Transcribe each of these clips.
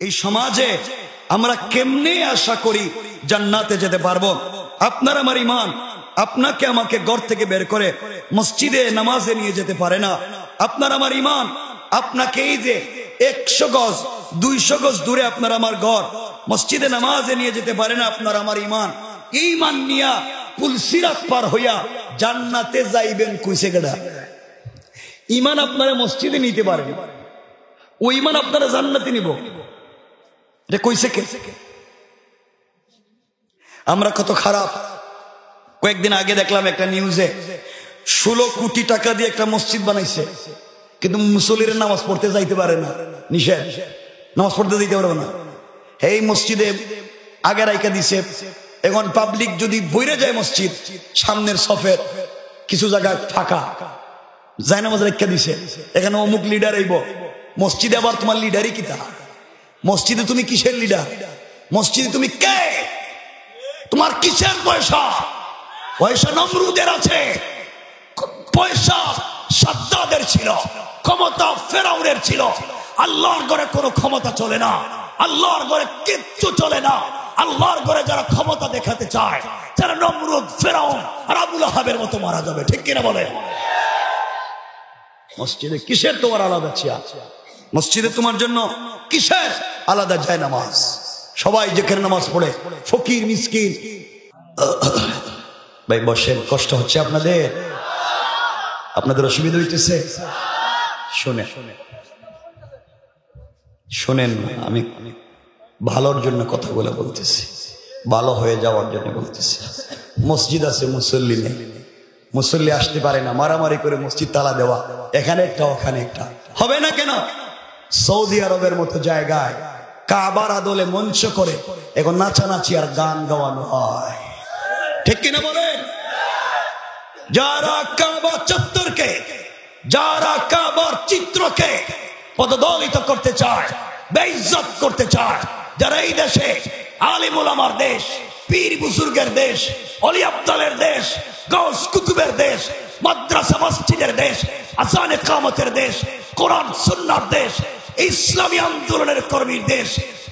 এই সমাজে আমরা কেমনে আশা করি জান্নাতে যেতে পারবো? আপনার আমার ঈমান আপনাকে আমাকে ঘর থেকে বের করে মসজিদে নামাজে নিয়ে যেতে পারে না। আপনার আমার ঈমান আপনাকে এই যে 100 গজ 200 গজ দূরে আপনার আমার ঘর, মসজিদে নামাজে নিয়ে যেতে পারে না। আপনার আমার ঈমান নিয়া পুলসিরাত পার হইয়া জান্নাতে যাইবেন কইছে কেডা? ঈমান আপনারা মসজিদে নিতে পারেন, ওই ঈমান আপনারা জান্নাতে নিব, এটা কইছে কে? আমরা কত খারাপ। কয়েকদিন আগে দেখলাম একটা নিউজে 16 কোটি টাকা দিয়ে একটা মসজিদ বানাইছে, কিন্তু মুসল্লিরা নামাজ পড়তে যাইতে পারে না, নিষেধ, নামাজ পড়তে যাইতে পারবে না। এই মসজিদে আগে রাইখা দিছে, এখন পাবলিক যদি বইরে যায় মসজিদ সামনের সফের কিছু জায়গা ফাঁকা যায়, নামাজ রাইখা দিছে, এখানে অমুক লিডার আইব। মসজিদে আবার তোমার লিডারই কিতা? মসজিদে তুমি কিসের লিডার? মসজিদে তুমি কে? তোমার কিসের পয়সা? পয়সা নমরুদের আছে, পয়সা সাদ্দাদের ছিল, ক্ষমতা ফেরাউনের ছিল। আল্লাহর ঘরে কোনো ক্ষমতা চলে না, আল্লাহর ঘরে কিচ্ছু চলে না। আল্লাহর ঘরে যারা ক্ষমতা দেখাতে চায়, যারা নমরুদ, ফেরাউন আর আবুল আহাবের মতো মারা যাবে, ঠিক কিনা বলে? মসজিদে কিসের তোমার আলাদা চেয়ার? মসজিদে তোমার জন্য কিসের আলাদা যায় নামাজ? সবাই যেখানে নামাজ পড়ে, ফকির মিসকিন। ভাই বসেন, কষ্ট হচ্ছে আপনাদের? আপনাদের অসুবিধা হইতেছে? শোনেন, আমি ভালোর জন্য কথাগুলো বলতেছি, ভালো হয়ে যাওয়ার জন্য বলতেছি। মসজিদ আছে, মুসল্লি নেই, মুসল্লি আসতে পারে না, মারামারি করে মসজিদ তালা দেওয়া, এখানে একটা ওখানে একটা, হবে না কেন? সৌদি আরবের মতো জায়গায় কাবার আদলে মঞ্চ করে এখন নাচানাচি আর গান গাওয়ানো হয়, ঠিক কিনা বলেন? যারা কাবা চত্বরকে, যারা কাবার চিত্রকে পদদলিত করতে চায়, বেইজ্জত করতে চায়, যারা এই দেশে আলিম উলামার দেশ, পীর বুজুর্গের দেশ, অলি আব্দালের দেশ, গাউস কুতুবের দেশ, মাদ্রাসা মসজিদের দেশ, আযান ইকামতের দেশ, কোরআন সুন্নাহর দেশ, ইসলামী আন্দোলনের কর্মীর দেশ,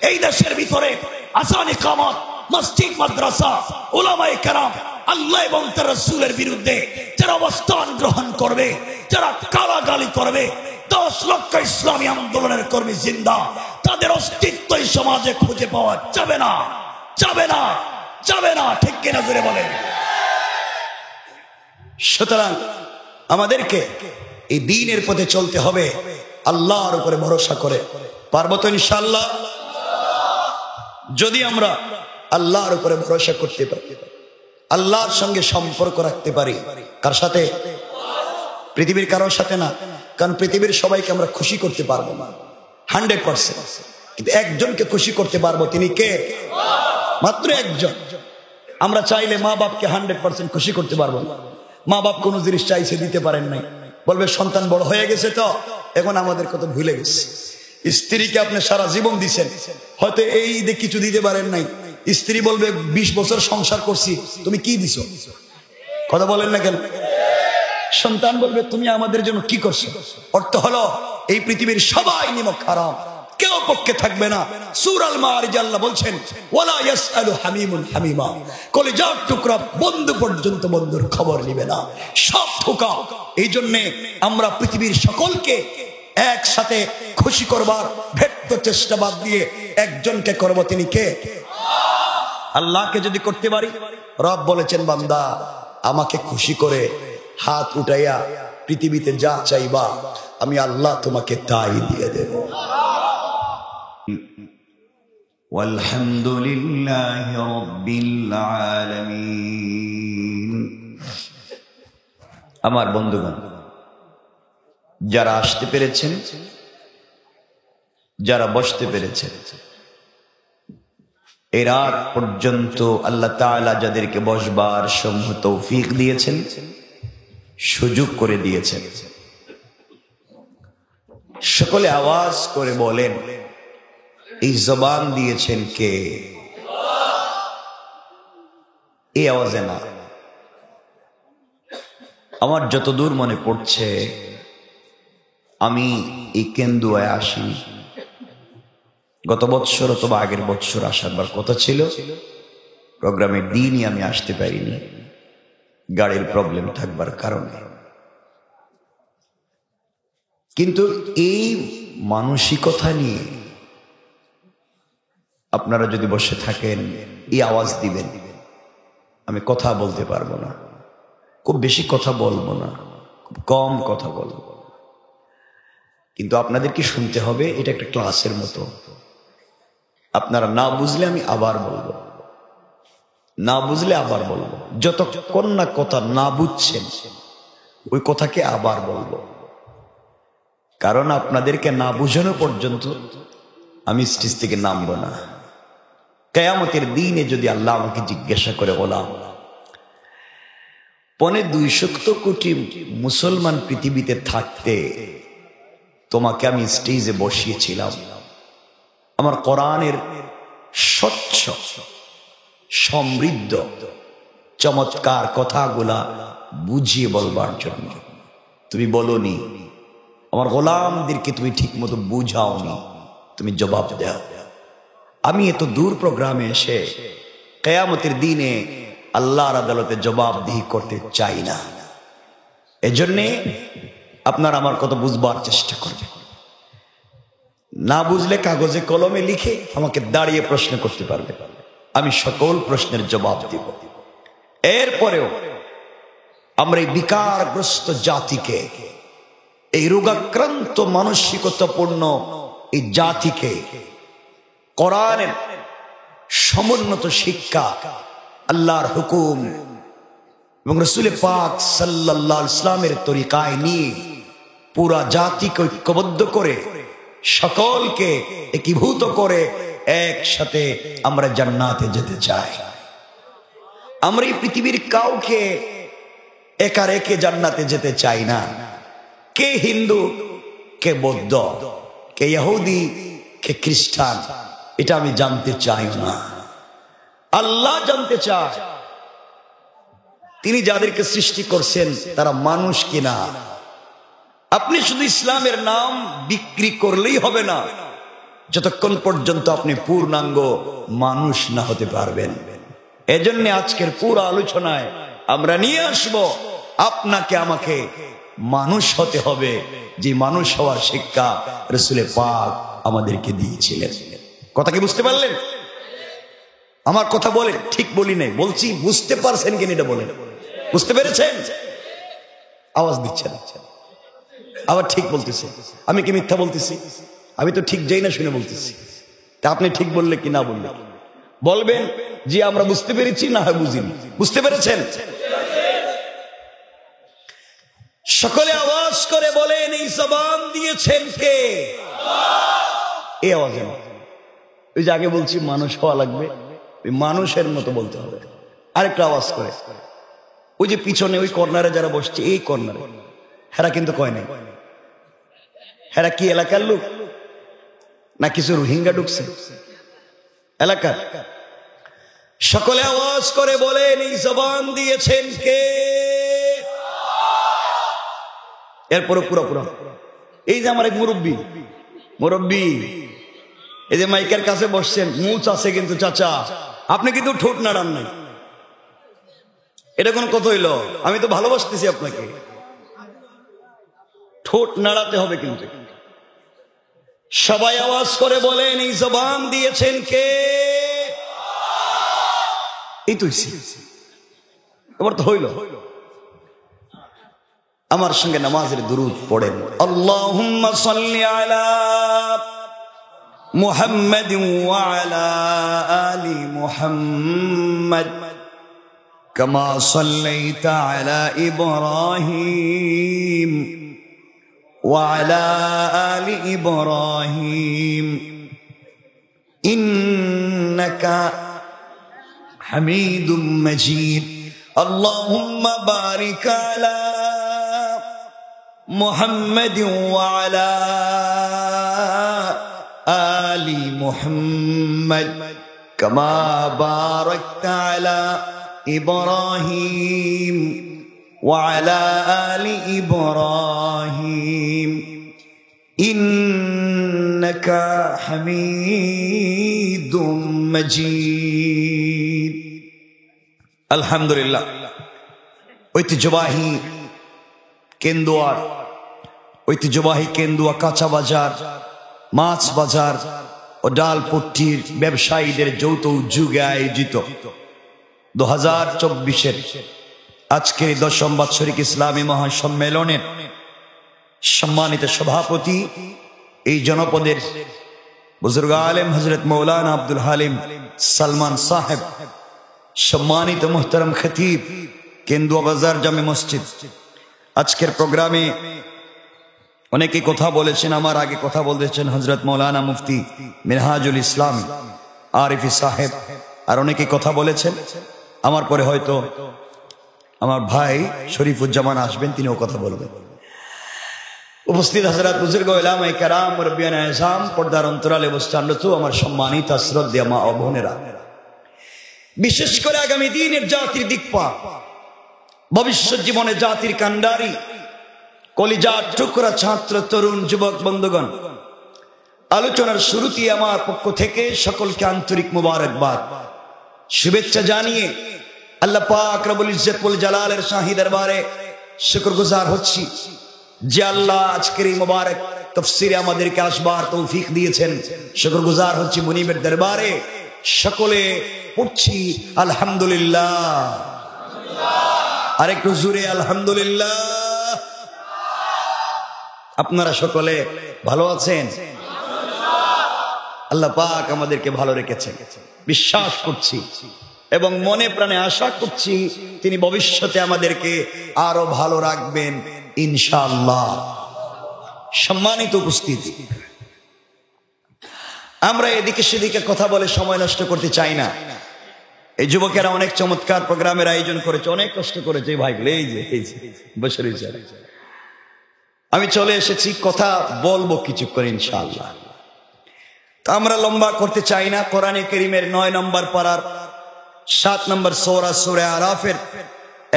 এই দেশের ভিতরে আযান ইকামত, মসজিদ, মাদ্রাসা, উলামায়ে কেরাম, আল্লাহ এবং তার রাসূলের বিরুদ্ধে যারা অবস্থান গ্রহণ করবে, যারা গালাগালি করবে, 10 লক্ষ ইসলামী আন্দোলনের কর্মী জিন্দা, তাদের অস্তিত্ব এই সমাজে খুঁজে পাওয়া যাবে না, যাবে না, যাবে না, ঠিক কিনা জোরে বলেন? সুতরাং আমাদেরকে এই দ্বীনের পথে চলতে হবে, আল্লাহর উপরে ভরসা করে। পারবো তো ইনশাআল্লাহ? যদি আমরা আল্লাহর উপরে ভরসা করতে পারি, আল্লাহর সঙ্গে সম্পর্ক রাখতে পারি, কার সাথে? পৃথিবীর কারোর সাথে না, কারণ পৃথিবীর সবাইকে আমরা খুশি করতে পারবো না 100%, কিন্তু একজনকে খুশি করতে পারবো, তিনি কে? মাত্র একজন। আমরা চাইলে মা বাপকে 100% খুশি করতে পারবো না। মা বাপ কোনো জিনিস চাইছে দিতে পারেন নাই, বলবে সন্তান বড় হয়ে গেছে তো এখন আমাদের কত ভুলে গেছে। স্ত্রীকে আপনি সারা জীবন দিছেন, হয়তো এই ঈদে কিছু দিতে পারেন নাই, স্ত্রী বলবে 20 বছর সংসার করছি, তুমি কি দিছো? কথা বলেন না কেন? সন্তান বলবে তুমি আমাদের জন্য কি করছো? অর্থ হলো এই পৃথিবীর সবাই নিমক হারাম, কেউ পক্ষে থাকবে না। সূরা আল মাআরিজ আল্লাহ বলছেন, ওয়ালা ইয়াসআলু হামিমুন হামিমা, কলিজার টুকরা বন্ধু পর্যন্ত বন্ধুর খবর নিবে না, সব ধোঁকা। এই জন্যে আমরা পৃথিবীর সকলকে একসাথে খুশি করবার ব্যর্থ চেষ্টা বাদ দিয়ে একজনকে করব, তিনি কে? আল্লাহকে যদি করতে পারি, রব বলেছেন, বান্দা আমাকে খুশি করে হাত উঠাইয়া পৃথিবীতে যা চাইবা আমি আল্লাহ তোমাকে তাই দিয়ে দেব। আলহামদুলিল্লাহি রাব্বিল আলামিন। আমার বন্ধুগণ, যারা আসতে পেরেছেন, যারা বসতে পেরেছেন, এই রাত পর্যন্ত আল্লাহ তাআলা যাদেরকে বসবার সমূহ তৌফিক দিয়েছেন, সুযোগ করে দিয়েছেন, সকলে আওয়াজ করে বলেন, এই জবান দিয়েছেন কে? এই আওয়াজে না, আমার যতদূর মনে পড়ছে আমি এই কেন্দুয়ায় আসিনি, গত বৎসর অথবা আগের বৎসর আসার কথা ছিল, প্রোগ্রামের দিনই আমি আসতে পারিনি গাড়ির প্রবলেম থাকবার কারণে। কিন্তু এই মানসিকতা নিয়ে আপনারা যদি বসে থাকেন, এই আওয়াজ দিবেন, আমি কথা বলতে পারবো না, খুব বেশি কথা বলবো না, খুব কম কথা বলবো, কিন্তু আপনাদেরকে শুনতে হবে। এটা একটা ক্লাসের মতো। আপনারা না বুঝলে আমি আবার বলবো, না বুঝলে আবার বলবো। যতক্ষণ না কথা না বুঝছেন ওই কথাকে আবার বলবো, কারণ আপনাদেরকে না বুঝানো পর্যন্ত আমি স্টেজ থেকে নামবো না। কিয়ামতের দিনে যদি আল্লাহ আমাকে জিজ্ঞাসা করে, গোলাম 250 কোটি মুসলমান পৃথিবীতে থাকতে তোমাকে আমি স্টেজে বসিয়েছিলাম আমার কোরআনের স্বচ্ছ সমৃদ্ধ চমৎকার কথাগুলা বুঝিয়ে বলবার জন্য, তুমি বলোনি, আমার গোলামদেরকে তুমি ঠিক মতো বুঝাওনি, তুমি জবাব দাও। আমি এত দূর প্রোগ্রামে এসে কিয়ামতের দিনে আল্লাহর আদালতে জবাবদিহি করতে চাই না। এজন্যে আপনারা আমার কথা বুঝবার চেষ্টা করবেন। না বুঝলে কাগজে কলমে লিখে আমাকে দাঁড়িয়ে প্রশ্ন করতে পারবে, আমি সকল প্রশ্নের জবাব দিব। এরপরেও আমরা এই বিকারগ্রস্ত জাতিকে, এই রোগাক্রান্ত মানসিকতাপূর্ণ এই জাতিকে কোরআনের সমুন্নত শিক্ষা, আল্লাহর হুকুম এবং রাসূল পাক সাল্লাল্লাহু আলাইহি ওয়াসাল্লামের তরিকায় নিয়ে পুরা জাতিকে ঐক্যবদ্ধ করে, সকলকে একীভূত করে একসাথে আমরা জান্নাতে যেতে চাই। আমরা এই পৃথিবীর কাউকে একা রেখে জান্নাতে যেতে চাই না। কে হিন্দু, কে বৌদ্ধ, কে ইহুদি, কে খ্রিস্টান, এটা আমি জানতে চাই না। আল্লাহ জানতে চায় তিনি যাদেরকে সৃষ্টি করছেন তারা মানুষ কিনা। আপনি শুধু ইসলামের নাম বিক্রি করলেই হবে না যতক্ষণ পর্যন্ত আপনি পূর্ণাঙ্গ মানুষ না হতে পারবেন। এজন্য আজকের পুরো আলোচনায় আমরা নিয়ে আসব, আপনাকে আমাকে মানুষ হতে হবে, যে মানুষ হওয়ার শিক্ষা রাসূল পাক আমাদেরকে দিয়েছিলেন। কথা কি বুঝতে পারলেন? আমার কথা বলে ঠিক বলি নাই, বলছি বুঝতে পারছেন কিনা এটা বলেন। বুঝতে পেরেছেন? আওয়াজ দিচ্ছেন, আবার ঠিক বলতেছে। আমি কি মিথ্যা বলতেছি? আমি তো ঠিক যাই না শুনে বলতেছি। তা আপনি ঠিক বললে কি না বললে বলবেন যে আমরা বুঝতে পেরেছি, না হয় বুঝিনি। বুঝতে পেরেছেন? সকলে আওয়াজ করে বলেন, এই জবান দিয়েছেন কে? এই আওয়াজে, ওই যে আগে বলছি মানুষ হওয়া লাগবে, ওই মানুষের মতো বলতে হবে। আরেকটা আওয়াজ করে, ওই যে পিছনে ওই কর্নারে যারা বসছে, এই কর্নারে, হেরা কিন্তু কয় নাই। হেরা কি এলাকার লোক না কিছু রোহিঙ্গা ঢুকছে এলাকার? সকলে আওয়াজ করে বলেন, এই জবান দিয়েছেন কে? এরপরে পুরো এই যে আমার এক মুরব্বী এই যে মাইকের কাছে বসছেন, মুচ আছে কিন্তু চাচা, আপনি কিন্তু ঠোঁট নাড়ান নাই। এটা কোন কথা হইল? আমি তো ভালোবাসতেছি আপনাকে, ঠোঁট নাড়াতে হবে কিন্তু। সবাই আওয়াজ করে বলেন, এই জবান দিয়েছেন কে? এই তো এবার তো হইল। আমার সঙ্গে নামাজের দুরূদ পড়েন। আল্লাহুম্মা সাল্লি আলা মুহাম্মাদ ওয়া আলা আলি মুহাম্মাদ কামা সাল্লাইতা আলা ইব্রাহিম ওয়া আলা আলি ইব্রাহিম ইন্নাকা হামিদুম মাজিদ। আল্লাহুম্মা বারিক আলা মুহাম্মাদ ওয়া আলা আলি মুহাম্মাদ কামা বারাকতা আলা ইব্রাহিম ওয়া আলা আলি ইব্রাহিম ইন্নাকা হামিদুম মাজিদ। আলহামদুলিল্লাহ, ঐতিহ্যবাহী কেন্দুয়া কাঁচা বাজার, মাছ বাজার ও ডালপট্টির ব্যবসায়ীদের যৌথ উদ্যোগে আয়োজিত 2024-এর আজকের 10ম বাৎসরিক ইসলামী মহাসম্মেলনের সম্মানিত সভাপতি, এই জনপদের বুজুর্গ আলেম হযরত মৌলানা আব্দুল হালিম সালমান সাহেব, সম্মানিত মুহতারাম খতিব কেন্দুয়া বাজার জামে মসজিদ। আজকের প্রোগ্রামে অনেকে কথা বলেছেন, আমার আগে কথা বলতেছেন হযরত মৌলানা মুফতি মিনহাজুল ইসলাম আরিফি সাহেব, আর অনেকে কথা বলেছেন। আমার পরে হয়তো আমার ভাই শরীফুজ্জামান আসবেন, তিনিও কথা বলবেন। উপস্থিত হযরত বুজুর্গ উলামায়ে কেরাম, মুরব্বিয়ানে আযম, পর্দার অন্তরালে অবস্থানরত আমার সম্মানিত শ্রদ্ধেয় মা ও বোনেরা, বিশেষ করে আগামী দিনের জাতির দিকপাল, ভবিষ্যৎ জীবনে জাতির কান্ডারি, কলিজার টুকরা ছাত্র তরুণ যুবক বন্ধুগণ, আলোচনার শুরুতে আমার পক্ষ থেকে সকলকে আন্তরিক মুবারকবাদ, শুভেচ্ছা জানিয়ে আল্লাহ পাক রব্বুল ইজ্জত ওয়াল জালালের শাহী দরবারে শুকরগুজার হচ্ছি যে আল্লাহ আজকের এই মুবারক তাফসীরে আমাদেরকে আসবার তৌফিক দিয়েছেন। শুকরগুজার হচ্ছি মুনিবের দরবারে, সকলে পড়ছি আলহামদুলিল্লাহ। আর একটু জোরে আলহামদুলিল্লাহ। আপনারা সকলে ভালো আছেন? আল্লাহ পাক আমাদেরকে ভালো রেখেছেন, বিশ্বাস করছি এবং মনে প্রাণে আশা করছি তিনি ভবিষ্যতে আমাদেরকে আরো ভালো রাখবেন ইনশাআল্লাহ। সম্মানিত উপস্থিতি, আমরা এদিকে সেদিকে কথা বলে সময় নষ্ট করতে চাই না। এই যুবকেরা অনেক চমৎকার প্রোগ্রামের আয়োজন করেছে, অনেক কষ্ট করেছে ভাইগুলো। এই যে বসে রয়েছে, আমি চলে এসেছি, কথা বলবো কিছুক্ষণ ইনশাআল্লাহ। তো আমরা লম্বা করতে চাই না। কোরআনে কারীমের 9 নম্বর পারার 7 নম্বর সূরা সূরা আরাফের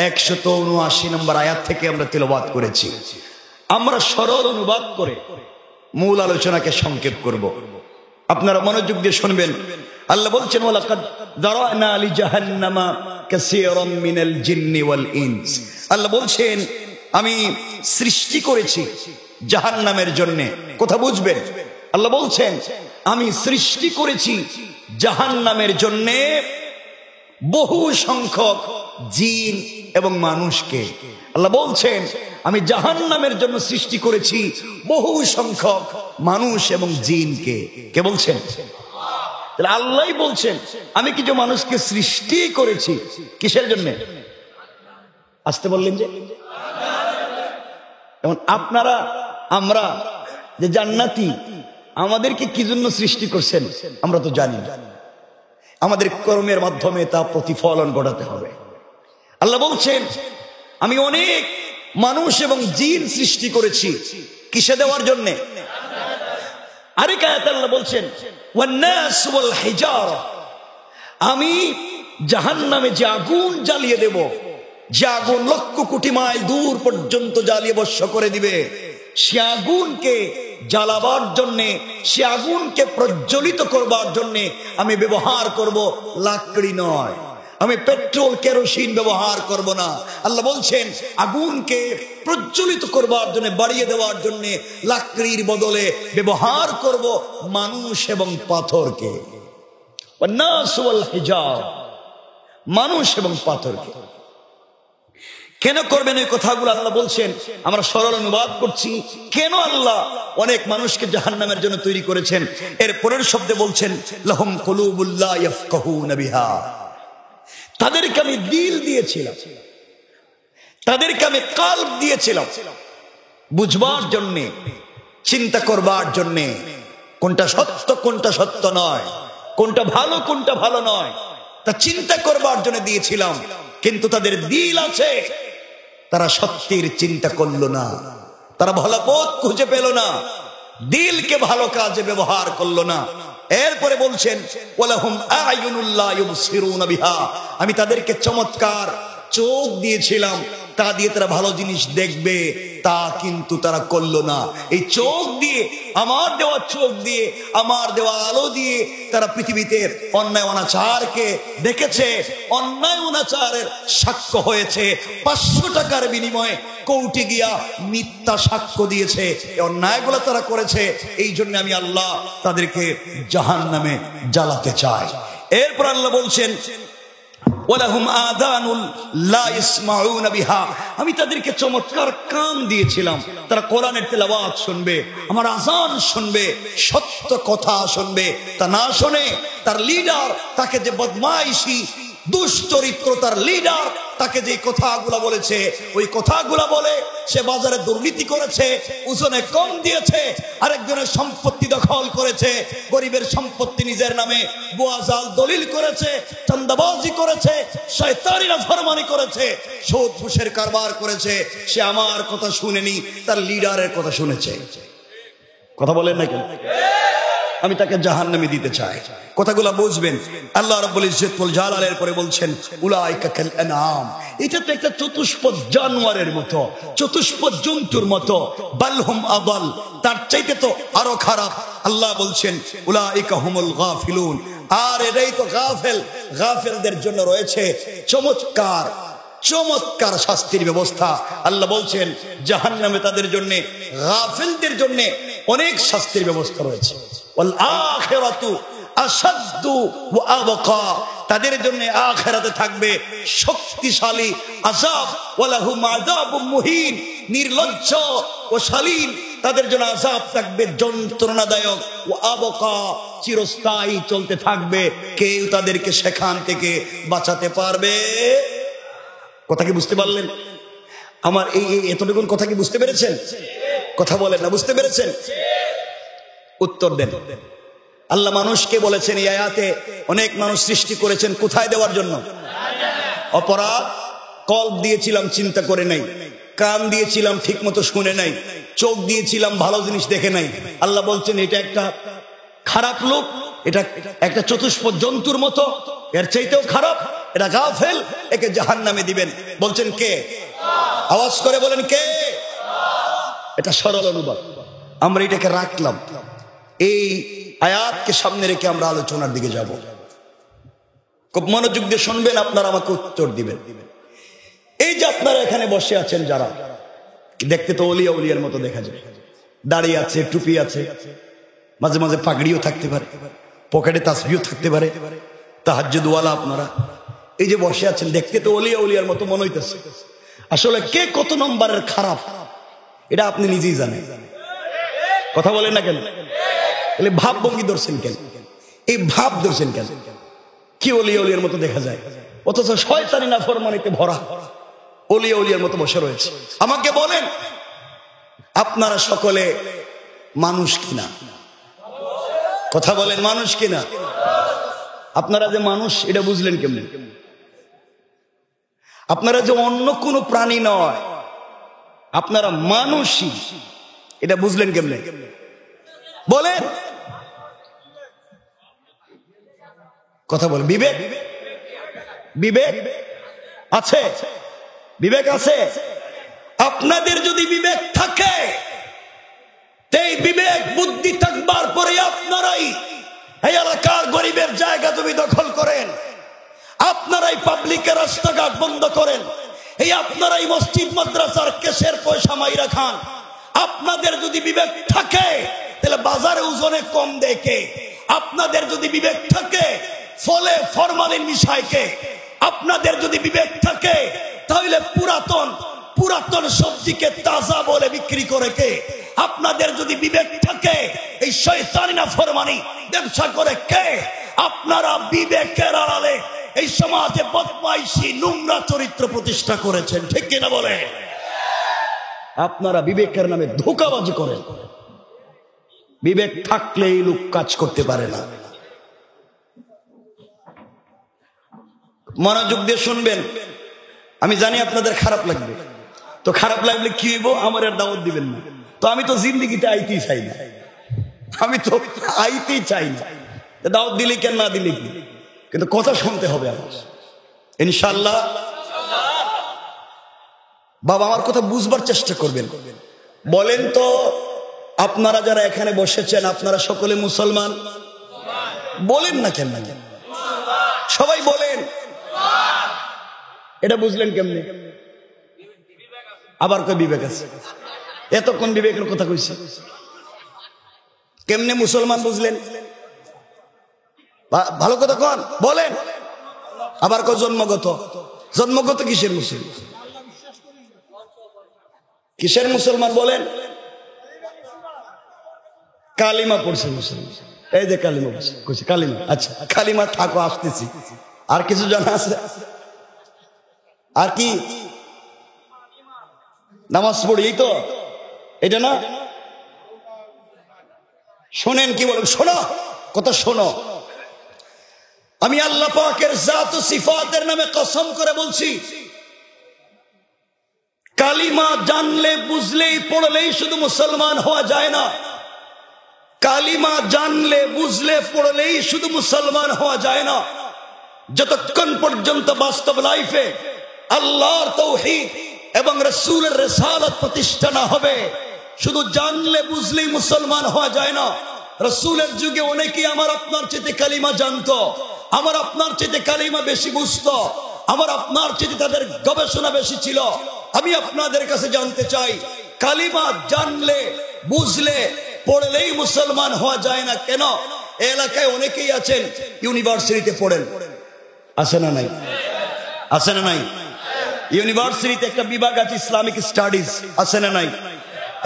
179 নম্বর আয়াত থেকে আমরা তিলাওয়াত করেছি। আমরা সরল অনুবাদ করে মূল আলোচনাকে সংক্ষেপ করব, আপনারা মনোযোগ দিয়ে শুনবেন। আল্লাহ বলছেন, ওয়ালাকাদ দারানা লি জাহান্নামা কাসীরাম মিনাল জিন্নি ওয়াল ইনস। আল্লাহ বলছেন, আমি সৃষ্টি করেছি জাহান্নামের জন্য। কথা বুঝবেন? আল্লাহ বলছেন, আমি সৃষ্টি করেছি জাহান্নামের জন্য বহু সংখ্যক জিন এবং মানুষকে। আল্লাহ বলছেন, আমি জাহান্নামের জন্য সৃষ্টি করেছি বহু সংখ্যক মানুষ এবং জিনকে। কে বলছেন? তাহলে আল্লাহই বলছেন, আমি কিছু মানুষকে সৃষ্টি করেছি কিসের জন্য? আসতে বললেন যে যেমন আপনারা, আমরা যে জান্নাতি, আমাদেরকে কি জন্য সৃষ্টি করছেন আমরা তো জানি। আমাদের কর্মের মাধ্যমে তা প্রতিফলন ঘটাতে হবে। আল্লাহ বলছেন, আমি অনেক মানুষ এবং জিন সৃষ্টি করেছি কিসে দেওয়ার জন্য? আরেক আয়াতে আল্লাহ বলছেন, ওয়ান-নাস ওয়াল হিজারা, আমি জাহান্নামে যে আগুন জ্বালিয়ে দেব, যে আগুন লক্ষ কোটি মাইল দূর পর্যন্ত জ্বালিয়ে ভস্ম করে দিবে, সে আগুনকে জ্বালাবার জন্যে, সে আগুনকে প্রজ্বলিত করবার জন্যে আমি ব্যবহার করব লাকড়ি নয়, আমি পেট্রোল কেরোসিন ব্যবহার করব না। আল্লাহ বলছেন, আগুনকে প্রজ্বলিত করবার জন্য, বাড়িয়ে দেওয়ার জন্য লাকড়ির বদলে ব্যবহার করব মানুষ এবং পাথরকে। ওয়ান-নাস ওয়াল হিজার, মানুষ এবং পাথরকে। কেন করবেন এই কথাগুলো আল্লাহ বলছেন? আমরা সরল অনুবাদ করছি। কেন আল্লাহ অনেক মানুষকে জাহান্নামের জন্য তৈরি করেছেন? এর পরের শব্দে বলছেন, লাহুম কুলুবুল লা ইয়াফকাহুনা বিহা, তাদেরকে আমি দিল দিয়েছিলাম, তাদেরকে আমি কলব দিয়েছিলাম বুঝবার জন্য, চিন্তা করবার জন্য, কোনটা সত্য কোনটা সত্য নয়, কোনটা ভালো কোনটা ভালো নয়, তা চিন্তা করবার জন্য দিয়েছিলাম। কিন্তু তাদের দিল আছে, তারা সত্যের চিন্তা করলো না, তারা ভালো পথ খুঁজে পেল না, দিলকে ভালো কাজে ব্যবহার করলো না। এরপরে বলছেন, ওয়ালাহুম আ'য়ুনুল লা ইউবসিরুনা বিহা, আমি তাদেরকে চমৎকার চোখ দিয়েছিলাম, তা দিয়ে তারা ভালো জিনিস দেখবে, তা কিন্তু তারা করলো না। এই চোখ দিয়ে, আমার দেওয়া চোখ দিয়ে, আমার দেওয়া আলো দিয়ে তারা পৃথিবীতে অন্যায় অনাচারকে দেখেছে, অন্যায় অনাচারের সাক্ষ্য হয়েছে। 500 টাকার বিনিময়ে কোর্টে গিয়া মিথ্যা সাক্ষ্য দিয়েছে, এই অন্যায়গুলো তারা করেছে। এই জন্য আমি আল্লাহ তাদেরকে জাহান্নামে জ্বালাতে চাই। এরপর আল্লাহ বলছেন, ওয়ালাহুম আযানুন লা ইসমাউনা বিহা, আমি তাদেরকে চমৎকার কান দিয়েছিলাম, তারা কোরআনের তেলাওয়াত শুনবে, আমার আযান শুনবে, সত্য কথা শুনবে। তা না শুনে তার লিডার তাকে যে বদমাইশি দুশ্চরিত্র, তার লিডার তাকে যে কথাগুলো বলেছে, ওই কথাগুলো বলে সে বাজারে দুর্নীতি করেছে, ওজনে কম দিয়েছে, আরেকজনের সম্পত্তি দখল করেছে, গরিবের সম্পত্তি নিজের নামে বুয়াজাল দলিল করেছে, চাঁদাবাজি করেছে, শয়তানি নাফরমানি করেছে, সুদ ঘুষের কারবার করেছে। সে আমার কথা শুনেনি, তার লিডারের কথা শুনেছে। কথা বলেন না কেন? আমি তাকে জাহান্নামে দিতে চাই। কথাগুলো বুঝবেন। আল্লাহ রাব্বুল ইজ্জত ওয়াল জালালের পরে বলছেন, উলাইকা কাল আনআম, এটা তো একটা চতুষ্পদ জানোয়ারের মতো, চতুষ্পদ জন্তুর মতো, বালহুম আদাল, তার চাইতে তো আরো খারাপ। আল্লাহ বলছেন, উলাইকা হুমুল গাফিলুন, আর এটাই তো গাফেল। গাফেলদের জন্য রয়েছে চমৎকার চমৎকার শাস্তির ব্যবস্থা। আল্লাহ বলছেন জাহান্নামে তাদের জন্য, গাফেলদের জন্য অনেক শাস্তির ব্যবস্থা রয়েছে। ওয়াল আখিরাতু আশাদ্দু ওয়া আবকা, তাদের জন্য আখিরাতে থাকবে শক্তিশালী আযাব। ওয়ালাহুম আযাবুম মুহিন, নির্লজ্জ ও শালীন তাদের জন্য আযাব থাকবে যন্ত্রণাদায়ক। ওয়া আবকা, চিরস্থায়ী চলতে থাকবে, কেউ তাদেরকে সেখান থেকে বাঁচাতে পারবে। কথা কি বুঝতে পারলেন? আমার এই এতটুকুন কথা কি বুঝতে পেরেছেন? কথা বলেন না, বুঝতে পেরেছেন? উত্তর দেন। আল্লাহ মানুষকে বলেছেন এই আয়াতে, অনেক মানুষ সৃষ্টি করেছেন কোথায় দেওয়ার জন্য? অপরাধ। কল্প দিয়েছিলাম চিন্তা করে নাই, কান দিয়েছিলাম ঠিক মতো শুনে নাই, চোখ দিয়েছিলাম ভালো জিনিস দেখে নাই। আল্লাহ বলছেন এটা একটা খারাপ লোক, এটা একটা চতুষ্পদ জন্তুর মতো, এর চাইতেও খারাপ, এটা গাফেল, একে জাহান্নামে দিবেন। বলছেন কে? আওয়াজ করে বলেন কে? এটা সরল অনুবাদ, আমরা এটাকে রাখলাম। এই আয়াতকে সামনে রেখে আমরা আলোচনার দিকে যাব। খুব মনোযোগ দিয়ে শুনবেন, আপনারা আমাকে উত্তর দিবেন। এই যে আপনারা এখানে বসে আছেন, যারা দেখতে তো ওলিয়া উলিয়ার মতো দেখা যায়, দাড়ি আছে, টুপি আছে, মাঝে মাঝে পাগড়িও থাকতে পারে, পকেটে তাসবিহও থাকতে পারে, তাহাজ্জুদওয়ালা আপনারা এই যে বসে আছেন, দেখতে তো ওলিয়া উলিয়ার মতো মনে হইতেছে। আসলে কে কত নম্বরের খারাপ এটা আপনি নিজেই জানেন। কথা বলেন না কেন? তাহলে ভাব ভঙ্গি ধরছেন কেন? এই ভাব ধরছেন কেন? কি ওলিয়া উলিয়ার মতো দেখা যায়, অথচ শয়তানি নাফরমানিতে ভরা ওলিয়া উলিয়ার মতো বসে রয়েছে। আমাকে বলেন, আপনারা সকলে মানুষ কিনা? কথা বলেন, মানুষ কিনা? আপনারা যে মানুষ এটা বুঝলেন কেমনে? আপনারা যে অন্য কোনো প্রাণী নয়, আপনারা মানুষই, এটা বুঝলেন কেমনে? বলেন, কথা বলেন। বিবেক, বিবেক আছে? বিবেক আছে? আপনাদের যদি বিবেক থাকে, এই বিবেক বুদ্ধি থাকবার পরে আপনারাই এই এলাকার গরিবের জায়গা জমি দখল করেন, আপনারাই পাবলিকের রাস্তাঘাট বন্ধ করেন, এই আপনারাই মসজিদ মাদ্রাসার কেশের পয়সা মাইরা খান। আপনাদের যদি বিবেক থাকে তাহলে বাজারে ওজনে কম দেখে, আপনাদের যদি বিবেক থাকে ফলে ফরমালিন মিশাইকে, আপনাদের যদি বিবেক থাকে তাহলে পুরাতন সবজিকে তাজা বলে বিক্রি করে কে? আপনাদের যদি বিবেক থাকে এই শয়তানি নাফরমানি ব্যবসা করে কে? আপনারা বিবেকের আড়ালে এই সমাজে বদমাইশি নোংরা চরিত্র প্রতিষ্ঠা করেছেন, ঠিক কিনা বলে? আপনারা বিবেকের নামে ধোঁকাবাজি করেন। বিবেক থাকলে এই লোক কাজ করতে পারে না। মনোযোগ দিয়ে শুনবেন, আমি জানি আপনাদের খারাপ লাগবে, তো খারাপ লাগলে কি হইব? আমার আর দাওয়াত দিবেন না, তো আমি তো জিন্দিগিতে আইতেই চাই না, আমি তো আইতেই চাই না, দাওয়াত দিলে কেন না দিলে কি, কিন্তু কথা শুনতে হবে আমার, ইনশাআল্লাহ। বাবা আমার কথা বুঝবার চেষ্টা করবেন। বলেন তো আপনারা যারা এখানে বসেছেন আপনারা সকলে মুসলমান? বলেন না কেন? সবাই বলেন। এটা বুঝলেন কেমনে? আবার কই বিবেক আছে? এতক্ষণ বিবেকের কথা কইছে, কেমনে মুসলমান বুঝলেন? ভালো কথা কন, বলেন। আবার কয় জন্মগত। জন্মগত কিসের মুসলমান? কিসের মুসলমান বলেন? কালিমা পড়ছে মুসলমান। এই যে কালিমা কইছে, কালিমা। আচ্ছা কালিমা থাকো, আসতেছি। আর কিছু জানা আছে? আর কি? নামাজ পড়ি, এই তো এটা না? শোনেন কি বলেন, শোনো কথা শোনো। আমি আল্লাহ পাকের জাত ও সিফাতের নামে কসম করে বলছি, কালিমা জানলে বুঝলেই পড়লেই শুধু মুসলমান হওয়া যায় না। কালিমা জানলে বুঝলে পড়লেই শুধু মুসলমান হওয়া যায় না। যতক্ষণ পর্যন্ত বাস্তব লাইফে আল্লাহর তাওহীদ এবং রাসূলের রিসালাত প্রতিষ্ঠা না হবে, শুধু জানলে বুঝলেই মুসলমান হওয়া যায় না। রাসূলের যুগে অনেকেই আমার আপনার চেয়ে কালিমা জানতো, আমার আপনার চেয়ে কালিমা বেশি বুঝতো, আমার আপনার চেয়ে তাদের গবেষণা বেশি ছিল। আমি আপনাদের কাছে জানতে চাই, কালিমা জানলে বুঝলে পড়লেই মুসলমান হওয়া যায় না কেন? এলাকায় অনেকেই আছেন ইউনিভার্সিটিতে পড়েন, আছে না নাই? আছে না নাই? ইউনিভার্সিটিতে একটা বিভাগ আছে ইসলামিক স্টাডিজ, আছে না নাই?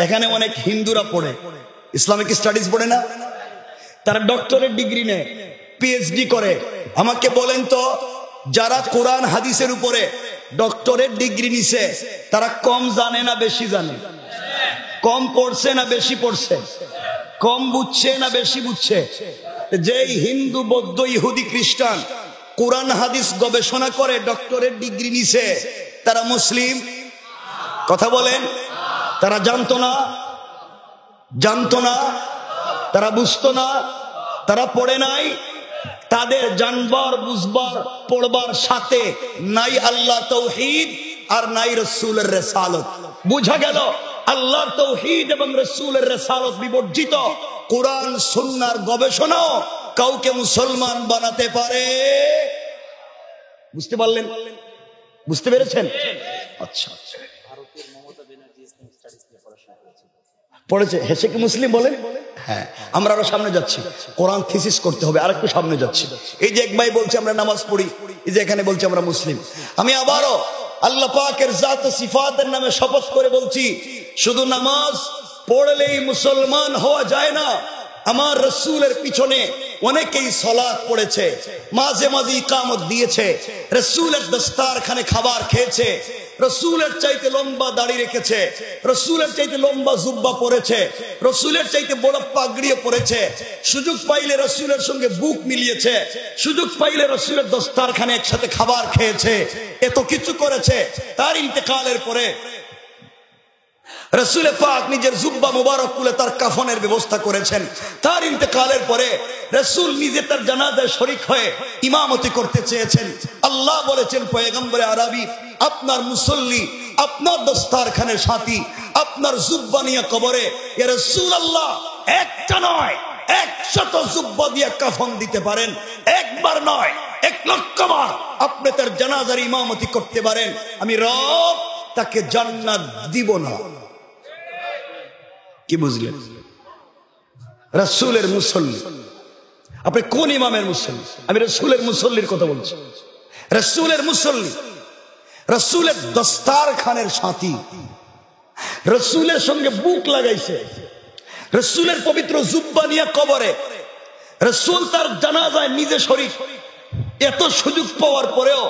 এখানে অনেক হিন্দুরা পড়ে, ইসলামিক স্টাডিজ পড়ে না? তারা ডক্টরেট ডিগ্রি নেয়, পিএইচডি করে। আমাকে বলেন তো, যারা কোরআন হাদিসের উপরে ডক্টরেট ডিগ্রি নিছে তারা কম জানে না বেশি জানে? কম পড়ছে না বেশি পড়ছে? কম বুঝছে না বেশি বুঝছে? যেই হিন্দু, বৌদ্ধ, ইহুদি, খ্রিস্টান কোরআন হাদিস গবেষণা করে ডক্টরেট ডিগ্রি নিছে, তারা মুসলিম? কথা বলেন। তারা জানতো না? জানতো না? তারা বুঝতো না? তারা পড়ে নাই? তাদের জানবার, বুঝবার, পড়বার সাথে নাই আল্লাহ তাওহীদ আর নাই রাসূলের রিসালাত। বুঝা গেল আল্লাহর তাওহীদ এবং রাসূলের রিসালাত বিবর্জিত কোরআন সুন্নাহর গবেষণাও কাউকে মুসলমান বানাতে পারে। বুঝতে পারলেন? বুঝতে পেরেছেন? আচ্ছা পড়েছে, হেসে কি মুসলিম বলেন? হ্যাঁ, আমরা আরো সামনে যাচ্ছি, কোরআন থিসিস করতে হবে, আরেকটু সামনে যাচ্ছি। এই যে এক ভাই বলছে আমরা নামাজ পড়ি, এই যে এখানে বলছে আমরা মুসলিম। আমি আবারও আল্লাহ পাকের জাত ও সিফাতের নামে শপথ করে বলছি, শুধু নামাজ পড়লেই মুসলমান হওয়া যায় না। আমার রাসূলের পিছনে অনেকেই সালাত পড়েছে, মাঝে মাঝে ইকামত দিয়েছে, রাসূলের দস্তারখানে খাবার খেয়েছে, রাসূলের চাইতে লম্বা দাড়ি রেখেছে, রাসূলের চাইতে লম্বা জুব্বা পরেছে, রাসূলের চাইতে বড় পাগড়িও পরেছে, সুযোগ পাইলে রাসূলের সঙ্গে বুক মিলিয়েছে, সুযোগ পাইলে রাসূলের দস্তারখানে একসাথে খাবার খেয়েছে, এত কিছু করেছে। তার ইন্তেকালের পরে রাসূল পাক নিজের জুব্বা মুবারক খুলে তার কাফনের ব্যবস্থা করেছেন। তার ইন্তেকালের পরে রাসূল নিজে তার জানাজায় শরীক হয়ে ইমামতি করতে চেয়েছেন। আল্লাহ বলেছেন পয়গম্বরে আরবি, আপনার মুসল্লি, আপনার দস্তারখানের সাথী, আপনার জুব্বা নিয়ে কবরে ইয়া রাসূলুল্লাহ একটা নয় 100 জুব্বা দিয়ে কাফন দিতে পারেন, একবার নয় 1,00,000 বার আপনি তার জানাজার ইমামতি করতে পারেন, আমি রব তাকে জান্নাত দিব না। কি বুঝলেন? রাসূলের মুসল্লি। আপনি কোন ইমামের মুসল্লি? আমি রাসূলের মুসল্লির কথা বলছি। রাসূলের মুসল্লি, রাসূলের দস্তারখানের সাথী, রাসূলের সঙ্গে বুক লাগাইছে, রাসূলের পবিত্র জুব্বা নিয়ে কবরে, রাসূল তার জানাজায় নিজে শরীক। এত সুযোগ পাওয়ার পরেও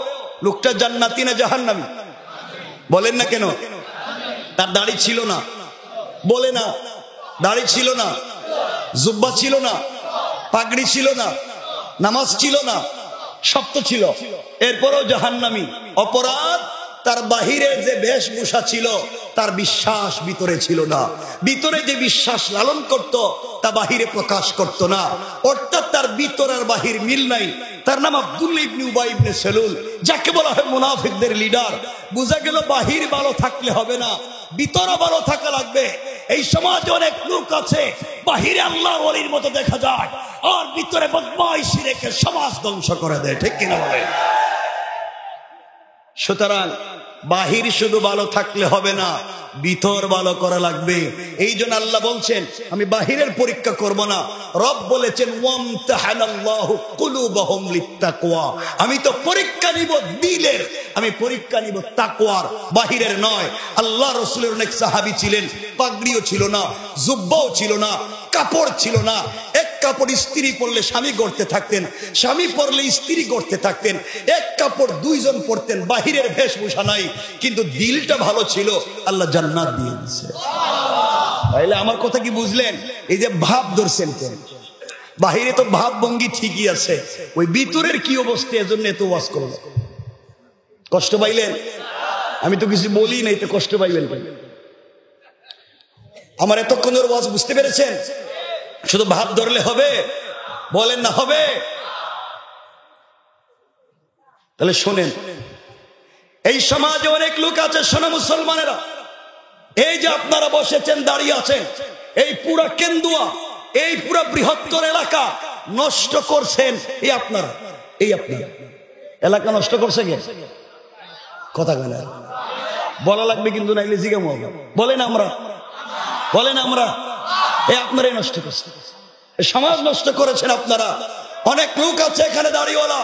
লোকটা জান্নাতি না জাহান্নামী? বলেন না কেন? তার দাড়ি ছিল না, বলে না, দাড়ি ছিল না, জুব্বা ছিল না, পাগড়ি ছিল না, নামাজ ছিল না, সব তো ছিল, এরপরও জাহান্নামী। অপরাধ তার বাহিরের যে বেশভূষা ছিল তার বিশ্বাস ভিতরে ছিল না। ভিতরে যে বিশ্বাস লালন করত তা বাহিরে প্রকাশ করত না, অর্থাৎ তার ভিতর আর বাহির মিল নাই। তার নাম আব্দুল্লাহ ইবনে উবাই ইবনে সেলুল, যাকে বলা হয় মুনাফিকদের লিডার। বোঝা গেল বাহির ভালো থাকলে হবে না, ভিতরও ভালো থাকা লাগবে। এই সমাজে অনেক লোক আছে বাহিরে আল্লাহর ওলির মতো দেখা যায়, আর ভিতরে বদমাইশি রেখে সমাজ ধ্বংস করে দেয়। ঠিক কিনা বলেন? সুতরাং বাহির শুধু ভালো থাকলে হবে না, ভিতর ভালো করা লাগবে। এই জন্য আল্লাহ বলছেন আমি বাহিরের পরীক্ষা করব না। রব বলেছেন ওয়ামতাহানাল্লাহু কুলুবাহুম লিত্তাকওয়া, আমি তো পরীক্ষা নিব দিলের, আমি পরীক্ষা নিব তাকওয়ার, বাহিরের নয়। আল্লাহ রাসূলের অনেক সাহাবী ছিলেন, পাগড়িও ছিল না, জুব্বাও ছিল না, কাপড় ছিল না। এক কাপড় স্ত্রী পরলে স্বামী গড়তে থাকতেন, স্বামী পরলে স্ত্রী গড়তে থাকতেন। এক কাপড় দুইজন পরতেন, বাহিরের বেশভূষা নাই, কিন্তু দিলটা ভালো ছিল, আল্লাহ জান্নাত দিয়ে দিয়েছে। তাইলে আমার কথা কি বুঝলেন? এই যে ভাব ধরছেন কেন? বাহিরে তো ভাব ভঙ্গি ঠিকই আছে, ওই ভিতরের কি অবস্থা, এজন্য এত ওয়াজ করলাম। কষ্ট পাইলেন? আমি তো কিছু বলি নাই, তো কষ্ট পাইবেন কেন? আমার এতক্ষণের ওয়াজ বুঝতে পেরেছেন? শুধু ভাব ধরলে হবে? বলেন না হবে? তাহলে শোনেন, এই সমাজে অনেক লোক আছে, শোনো মুসলমানেরা, এই যে আপনারা বসেছেন, দাঁড়িয়ে আছেন, এই পুরা কেন্দুয়া, এই পুরা বৃহত্তর এলাকা নষ্ট করছেন এই আপনারা। এই আপনারা এলাকা নষ্ট করছে কে? কথা বলে বলা লাগবে কিন্তু, নাইলে জিজ্ঞাসা হবে। বলেন আমরা, বলেন আমরা। এই আপনারাই নষ্ট করছেন, সমাজ নষ্ট করেছেন আপনারা। অনেক লোক আছে এখানে দাড়িওয়ালা,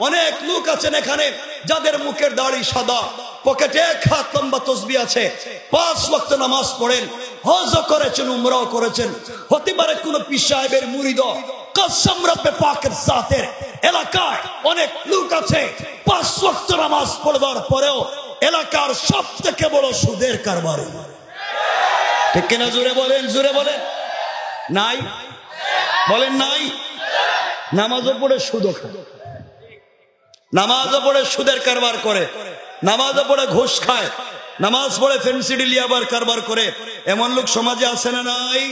অনেক লোক আছেন এখানে যাদের মুখের দাড়ি সাদা, পকেটে এক হাত লম্বা তসবিহ আছে, 5 ওয়াক্ত নামাজ পড়েন, হজ করেছেন, উমরাও করেছেন, হতে পারে কোন পীর সাহেবের মুরিদ। কসম রব্বে পাকের জাতের, এলাকায় অনেক লোক আছে 5 ওয়াক্ত নামাজ পড়বার পরেও এলাকার সবথেকে বড় সুদের কারবারি। ঠিক কিনা? জোরে বলেন, জোরে বলেন। নাই? বলেন নাই? নামাজও পড়ে সুদও খায়, নামাজও পড়ে সুদের কারবার করে, নামাজও পড়ে ঘুষ খায়, নামাজ পড়ে ফেন্সিডিল ইয়াবার কারবার করে। এমন লোক সমাজে আছে না নাই?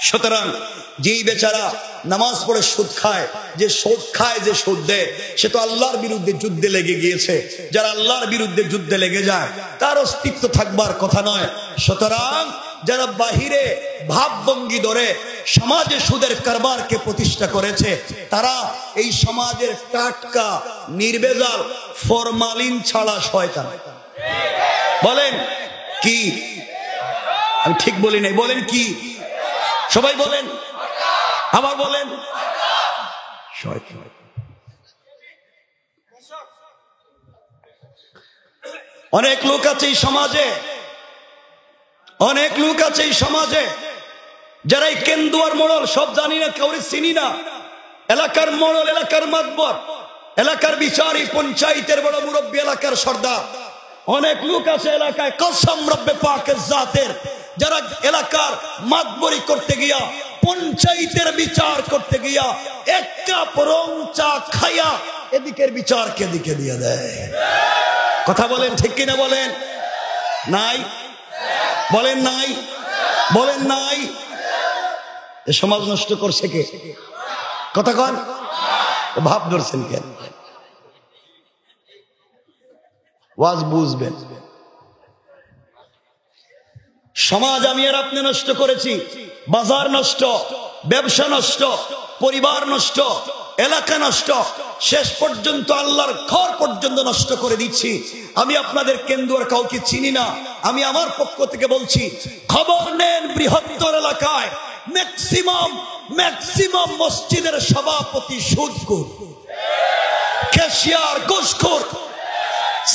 সুতরাং যেই বেচারা নামাজ পড়ে সুদ খায়, যে সুদ খায়, যে সুদ দেয়, সে তো আল্লাহর বিরুদ্ধে যুদ্ধে লেগে গিয়েছে। যারা আল্লাহর বিরুদ্ধে যুদ্ধে লেগে যায় তার অস্তিত্ব থাকবার কথা নয়। সুতরাং যারা বাহিরে ভাবভঙ্গি ধরে সমাজে সুদের কারবারকে প্রতিষ্ঠা করেছে, তারা এই সমাজের টাটকা নির্ভেজাল ফরমালিন ছাড়া শয়তান। বলেন কি? আমি ঠিক বলি নাই, বলেন কি? সবাই বলেন, আবার বলেন। অনেক লোক আছে এই সমাজে, অনেক লোক আছে এই সমাজে যারা এই কেন্দুয়ার মোড়ল, সব জানি না, কাউরে চিনি না, এলাকার মোড়ল, এলাকার মাতবর, এলাকার বিচারী, পঞ্চায়েতের বড় মুরব্বী, এলাকার সর্দার, অনেক লোক আছে এলাকায় কসম রব্বে পাকের জাতের, যারা এলাকার মাতবরি করতে গিয়া, পঞ্চায়েতের বিচার করতে গিয়া এক কাপ রং চা খাইয়া এদিকের বিচার কেদিকে দিয়ে দেয়। কথা বলেন, ঠিক কিনা বলেন? নাই? বলেন নাই? বলেন নাই? এ সমাজ নষ্ট করছে কে? কথা কন, ভাব ধরছেন কেন? ওয়াজ বুঝবেন। সমাজ আমি আর আপনি নষ্ট করেছি, বাজার নষ্ট, ব্যবসা নষ্ট, পরিবার নষ্ট, এলাকা নষ্ট, শেষ পর্যন্ত আল্লাহর ঘর পর্যন্ত নষ্ট করে দিচ্ছি। আমি আপনাদের কেন্দুয়ার কাউকে চিনি না, আমি আমার পক্ষ থেকে বলছি, খবর নেন বৃহত্তর এলাকায় ম্যাক্সিমাম মসজিদের সভাপতি সুদখোর, ক্যাশিয়ার ঘুষখোর,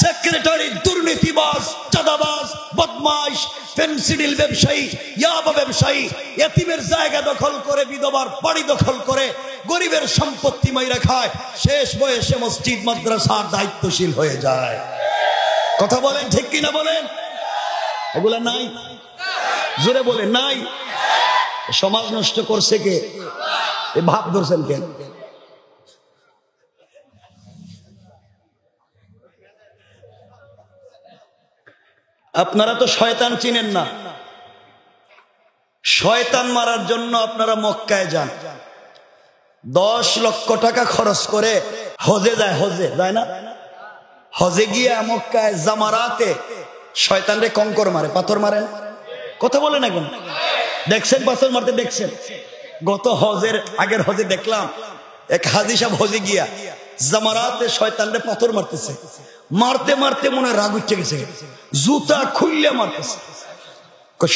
সেক্রেটারি দুর্নীতিবাজ, চাঁদাবাজ, বদমাইশ, ফেন্সিডিল ব্যবসায়ী, ইয়াবা ব্যবসায়ী, এতিমের জায়গা দখল করে, বিধবার বাড়ি দখল করে, গরিবের সম্পত্তি মাইরা খায়, শেষ বয়সে মসজিদ মাদ্রাসার দায়িত্বশীল হয়ে যায়। কথা বলেন, ঠিক কিনা বলেন? এগুলা নাই? জোরে বলেন নাই? সমাজ নষ্ট করছে কে? এ ভাব ধরছেন কেন? আপনারা তো শয়তান চিনেন না, শয়তান মারার জন্য আপনারা মক্কায় যান, 10 লক্ষ টাকা খরচ করে হজে যায়, হজে যায় না, হজে গিয়ে মক্কায় জামারাতে শয়তানরে কঙ্কর মারে, পাথর মারে। কথা বলে না কেন? দেখছেন পাথর মারতে? দেখছেন? গত হজের আগের হজে দেখলাম এক হাজি সাহেব হজে গিয়া জামারাতে শয়তানরে পাথর মারতেছে, মারতে মারতে মনে রাগ উঠে গেছে, জুতা খুললে মারতেছে।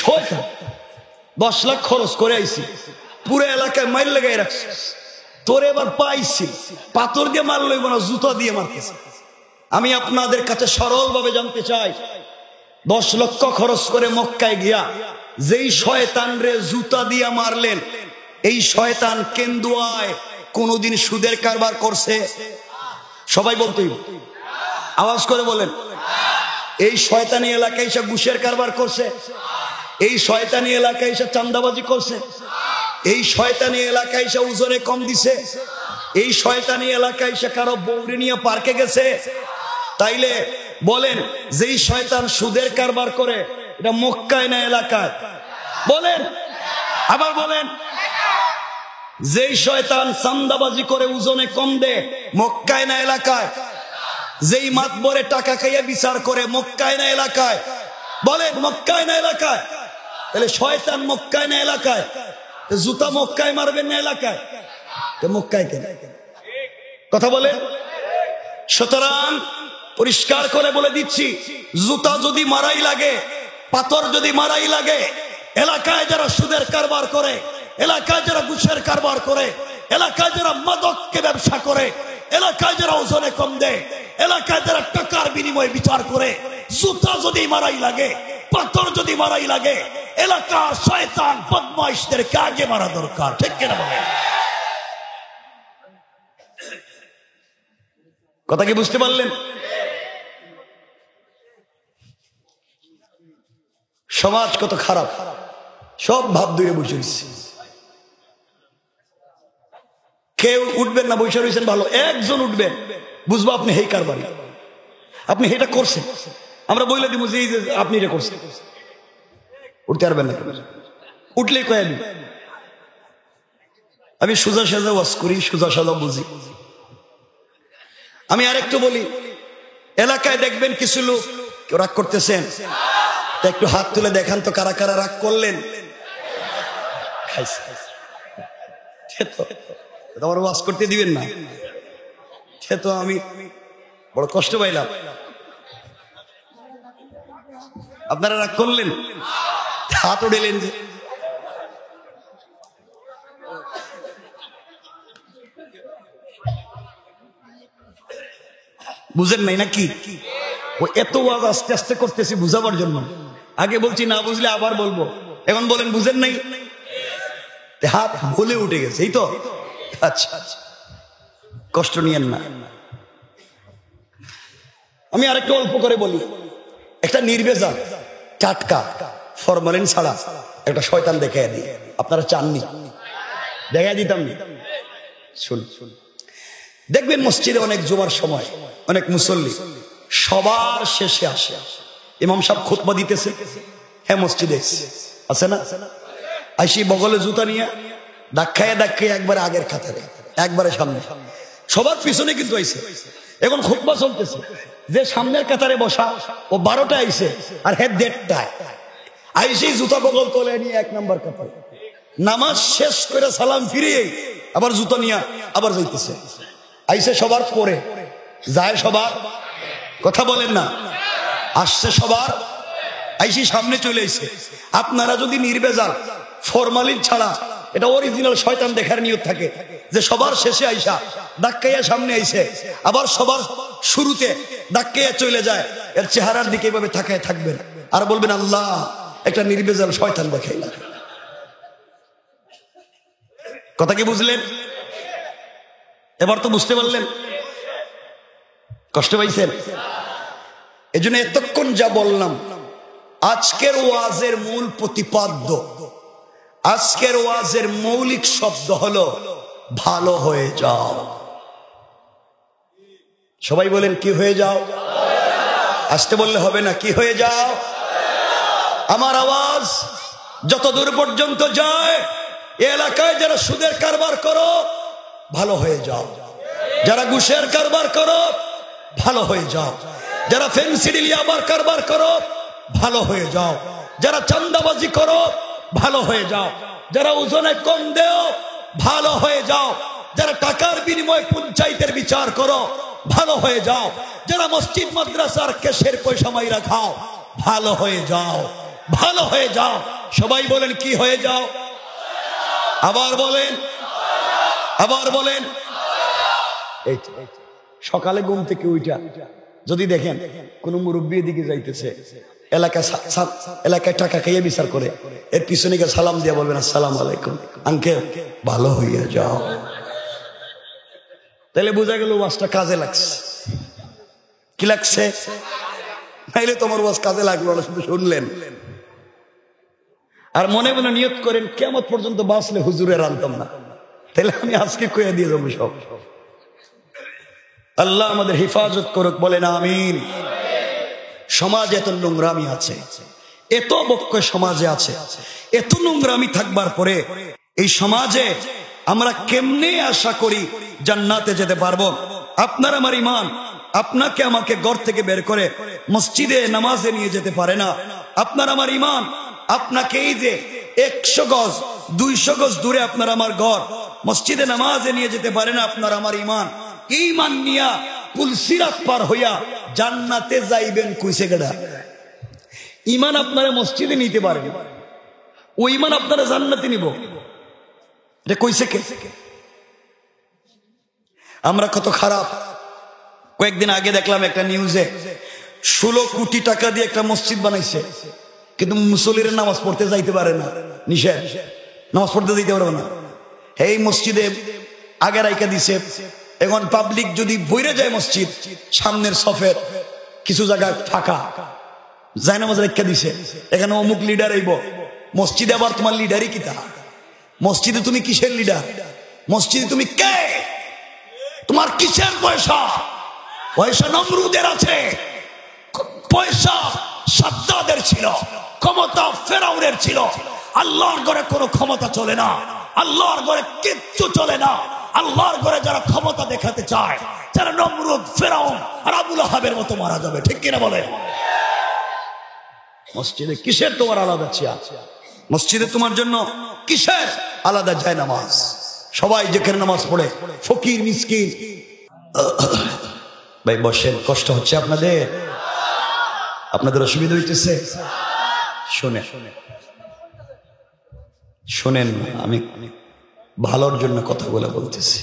শয়তান 10 লাখ খরচ করে আইছি, পুরো এলাকায় মাইল লাগাই রাখছে, তোর এবার পাইছি, পাথর দিয়ে মারল না, জুতা দিয়ে মারতেছে। আমি আপনাদের কাছে সরল ভাবে জানতে চাই, 10 লক্ষ খরচ করে মক্কায় গিয়া যেই শয়তান রে জুতা দিয়া মারলেন, এই শয়তান কেন্দুয়ায় কোনদিন সুদের কারবার করছে? সবাই বলতেই, আওয়াজ করে বলেন। এই শয়তানি এলাকায় এসে ঘুষের কারবার করছে? এই শয়তানি এলাকায় এসে চাঁদাবাজি করছে? এই শয়তানি এলাকায় এসে ওজনে কম দিছে? এই শয়তানি এলাকায় এসে কারো বউরে নিয়ে পার্কে গেছে? তাইলে বলেন, যেই শয়তান সুদের কারবার করে, এটা মক্কায় না এলাকায়? বলেন, আবার বলেন। যেই শয়তান চাঁদাবাজি করে ওজনে কম দেয়, মক্কায় না এলাকায়? যেই মাতবরে টাকা খাইয়ে বিচার করে, মক্কায় না এলাকায়? বলেন, মক্কায় না এলাকায়? তাহলে শয়তান মক্কায় না এলাকায়? জুতা মক্কায় মারবেন না এলাকায়? মক্কায় কেন? কথা বলে। সুতরাং পরিষ্কার করে বলে দিচ্ছি, জুতা যদি মারাই লাগে, পাথর যদি মারাই লাগে, এলাকায় যারা সুদের কারবার করে, এলাকায় যারা ঘুষের কারবার করে, এলাকায় যারা মাদককে ব্যবসা করে, এলাকায় যারা ওজনে কম দেয়, এলাকায় যারা টাকার বিনিময়ে বিচার করে, জুতা যদি মারাই লাগে, পাথর যদি মারাই লাগে, এলাকার শয়তান বদমাইশদেরকে আগে মারা দরকার। ঠিক কিনা বলেন? কথা কি বুঝতে পারলেন? সমাজ কত খারাপ, সব ভাব দূরে বসে রয়েছে, কেউ উঠবেন না, বসে রয়েছেন ভালো, একজন উঠবেন, বুঝবো আপনি হেই কারবারি, আপনি এটা করছেন, আমরা বলে দিব যে আপনি এটা করছেন। উঠতে পারবেন না, উঠলেই কয়ে দিন। আমি সোজা সাজা ওয়াজ করি, সোজা সাজা বুঝি। আমি আরেকটু বলি, এলাকায় দেখবেন কিছু লোক কেউ রাগ করতেছেন, একটু হাত তুলে দেখান তো কারা কারা রাগ করলেন। আমার ওয়াজ করতে দিবেন না, সে তো আমি বড় কষ্ট পাইলাম। আপনারা রাগ করলেন, হাত উঠেলেন যে। বুঝেন নাই নাকি? ও এত ওয়াজ আস্তে আস্তে করতেছি বুঝাবার জন্য, আগে বলছি না বুঝলে আবার বলবো, এখন বলেন বুঝেন নাই, হাত ভুলে উঠে গেছে, এই তো। আচ্ছা, কষ্ট নিয়েন না। আমি আরেকটু অল্প করে বলি, একটা নির্ভেজাল টাটকা ফরমালিন ছাড়া একটা শয়তান দেখে দিয়ে, আপনারা চাননি? দেখা দিতাম না। শুন, দেখবেন মসজিদে অনেক জুমার সময় অনেক মুসল্লি সবার শেষে আসে, ইমাম সাহেব খুতবা দিতেছে, হ্যাঁ মসজিদে আছে না, আইসি বগলে জুতা নিয়ে ধাক্কায় ধাক্কায় একবারে আগের কাতারে, একবারে সামনে, সবার পিছনে কিন্তু আইসে। এখন খুতবা চলতেছে, যে সামনের কাতারে বসা ও 12টা আইসে, আর হ্যাঁ 1:30টায় আইসি জুতা বগল তোলে নিয়ে 1 নম্বর কাতারে, নামাজ শেষ করে সালাম ফিরিয়ে আবার জুতা নিয়ে আবার যাইতেছে। আইসে সবার পরে, যায় সবার, কথা বলেন না, আসছে সবার, আইসি সামনে চলে এসে। আপনারা যদি নির্ভেজাল ফরমালিন ছাড়া এটা অরিজিনাল শয়তান দেখার নিয়ত থাকে, যে সবার শেষে আইসা ধাক্কাইয়া সামনে আইসে, আবার সবার শুরুতে ধাক্কাইয়া চলে যায়, এর চেহারার দিকে এভাবে তাকায় থাকবেন আর বলবেন আল্লাহ একটা নির্ভেজাল শয়তান দেখাইলা। কথা কি বুঝলেন? এবার তো বুঝতে পারলেন? কষ্ট পাইছেন? এই জন্য এতক্ষণ যা বললাম, আজকের ওয়াজের মূল প্রতিপাদ্য, আজকের ওয়াজের মৌলিক শব্দ হলো ভালো হয়ে যাও। সবাই বলেন কি হয়ে যাও? আসতে বললে হবে না, কি হয়ে যাও? আমার আওয়াজ যত দূর পর্যন্ত যায়, এই এলাকায় যারা সুদের কারবার করো ভালো হয়ে যাও, যারা ঘুষের কারবার করো ভালো হয়ে যাও, যারা ফেন্সিডিলিয়াবার কারবার করো ভালো হয়ে যাও, যারা চাঁদাবাজি করো ভালো হয়ে যাও, যারা ওজনে কম দেও ভালো হয়ে যাও, যারা টাকার বিনিময়ে পঞ্চায়েতের বিচার করো ভালো হয়ে যাও, যারা মসজিদ মাদ্রাসার কেশের পয়সা মাইরা খাও ভালো হয়ে যাও, ভালো হয়ে যাও। সবাই বলেন কি হয়ে যাও? আবার বলেন, আবার বলেন। এই সকালে ঘুম থেকে উইটা যদি দেখেন কোন মুরব্বী দিকে যাইতেছে, এলাকায় টাকা খাইয়ে বিচার করে, এর পিছনে গিয়ে সালাম দিয়ে বলবেন আসসালামু আলাইকুম আঙ্কেল, ভালো হইয়া যাও। তাহলে বোঝা গেল ওয়াজটা কাজে লাগছে। কি লাগছে? নাইলে তোমার ওয়াজ কাজে লাগলো না, শুধু শুনলেন। আর মনে মনে নিয়ত করেন কিয়ামত পর্যন্ত বাঁচলে হুজুরের আনতাম না, তাহলে আমি আজকে কইয়া দিয়ে যাবো সব। আল্লাহ আমাদের হেফাজত করুক, বলেন আমিন। সমাজে এত নোংরামি আছে, এত বক্ক সমাজে আছে, এত নোংরামি থাকবার পরে এই সমাজে আমরা কেমনে আশা করি জান্নাতে যেতে পারবো? আপনার আমার ইমান আপনাকে আমাকে ঘর থেকে বের করে মসজিদে নামাজে নিয়ে যেতে পারে না। আপনার আমার ইমান আপনাকে এই যে 100 গজ 200 গজ দূরে আপনার আমার ঘর, মসজিদে নামাজে নিয়ে যেতে পারে না। আপনার আমার ইমান নিয়া পুলসিরাত পার হইয়া জান্নাতে যাইবেন কইছে গেডা? ইমান আপনারা মসজিদে নিতে পারেন, ওই ইমান আপনারা জান্নাতে নিব, এটা কইছে কে? আমরা কত খারাপ। কয়েকদিন আগে দেখলাম একটা নিউজে 16 কোটি টাকা দিয়ে একটা মসজিদ বানাইছে, কিন্তু মুসল্লিরা নামাজ পড়তে যাইতে পারে না, নিষেধ, নামাজ পড়তে যাইতে পারবে না। এই মসজিদে আগে রাইখা দিছে, এখন পাবলিক যদি বইরে যায় মসজিদ, সামনের সফের কিছু জায়গা ফাঁকা, যায় নামাজ রেখা দিছে, এখানে অমুক লিডার আইব। মসজিদে আবার তোমার লিডারই কিতা? মসজিদে তুমি কিসের লিডার? মসজিদে তুমি কে? তোমার কিসের পয়সা? পয়সা নমরুদের আছে, পয়সা সাদ্দাদের ছিল, ক্ষমতা ফেরাউনের ছিল। আল্লাহর ঘরে কোনো ক্ষমতা চলে না, আল্লাহর ঘরে কিচ্ছু চলে না। আল্লাহর ঘরে যারা ক্ষমতা দেখাতে চায়, যারা নমরুদ, ফেরাউন আর আবুল আহাবের মতো মারা যাবে, ঠিক কিনা বলে? মসজিদে কিসের তোমার আলাদা চেয়ার? মসজিদে তোমার জন্য কিসের আলাদা যায় নামাজ? সবাই যেখানে নামাজ পড়ে, ফকির মিসকিন। ভাই বসেন, কষ্ট হচ্ছে আপনাদের? আপনাদের অসুবিধা হইতেছে? শোনেন, আমি ভালোর জন্য কথাগুলো বলতেছি,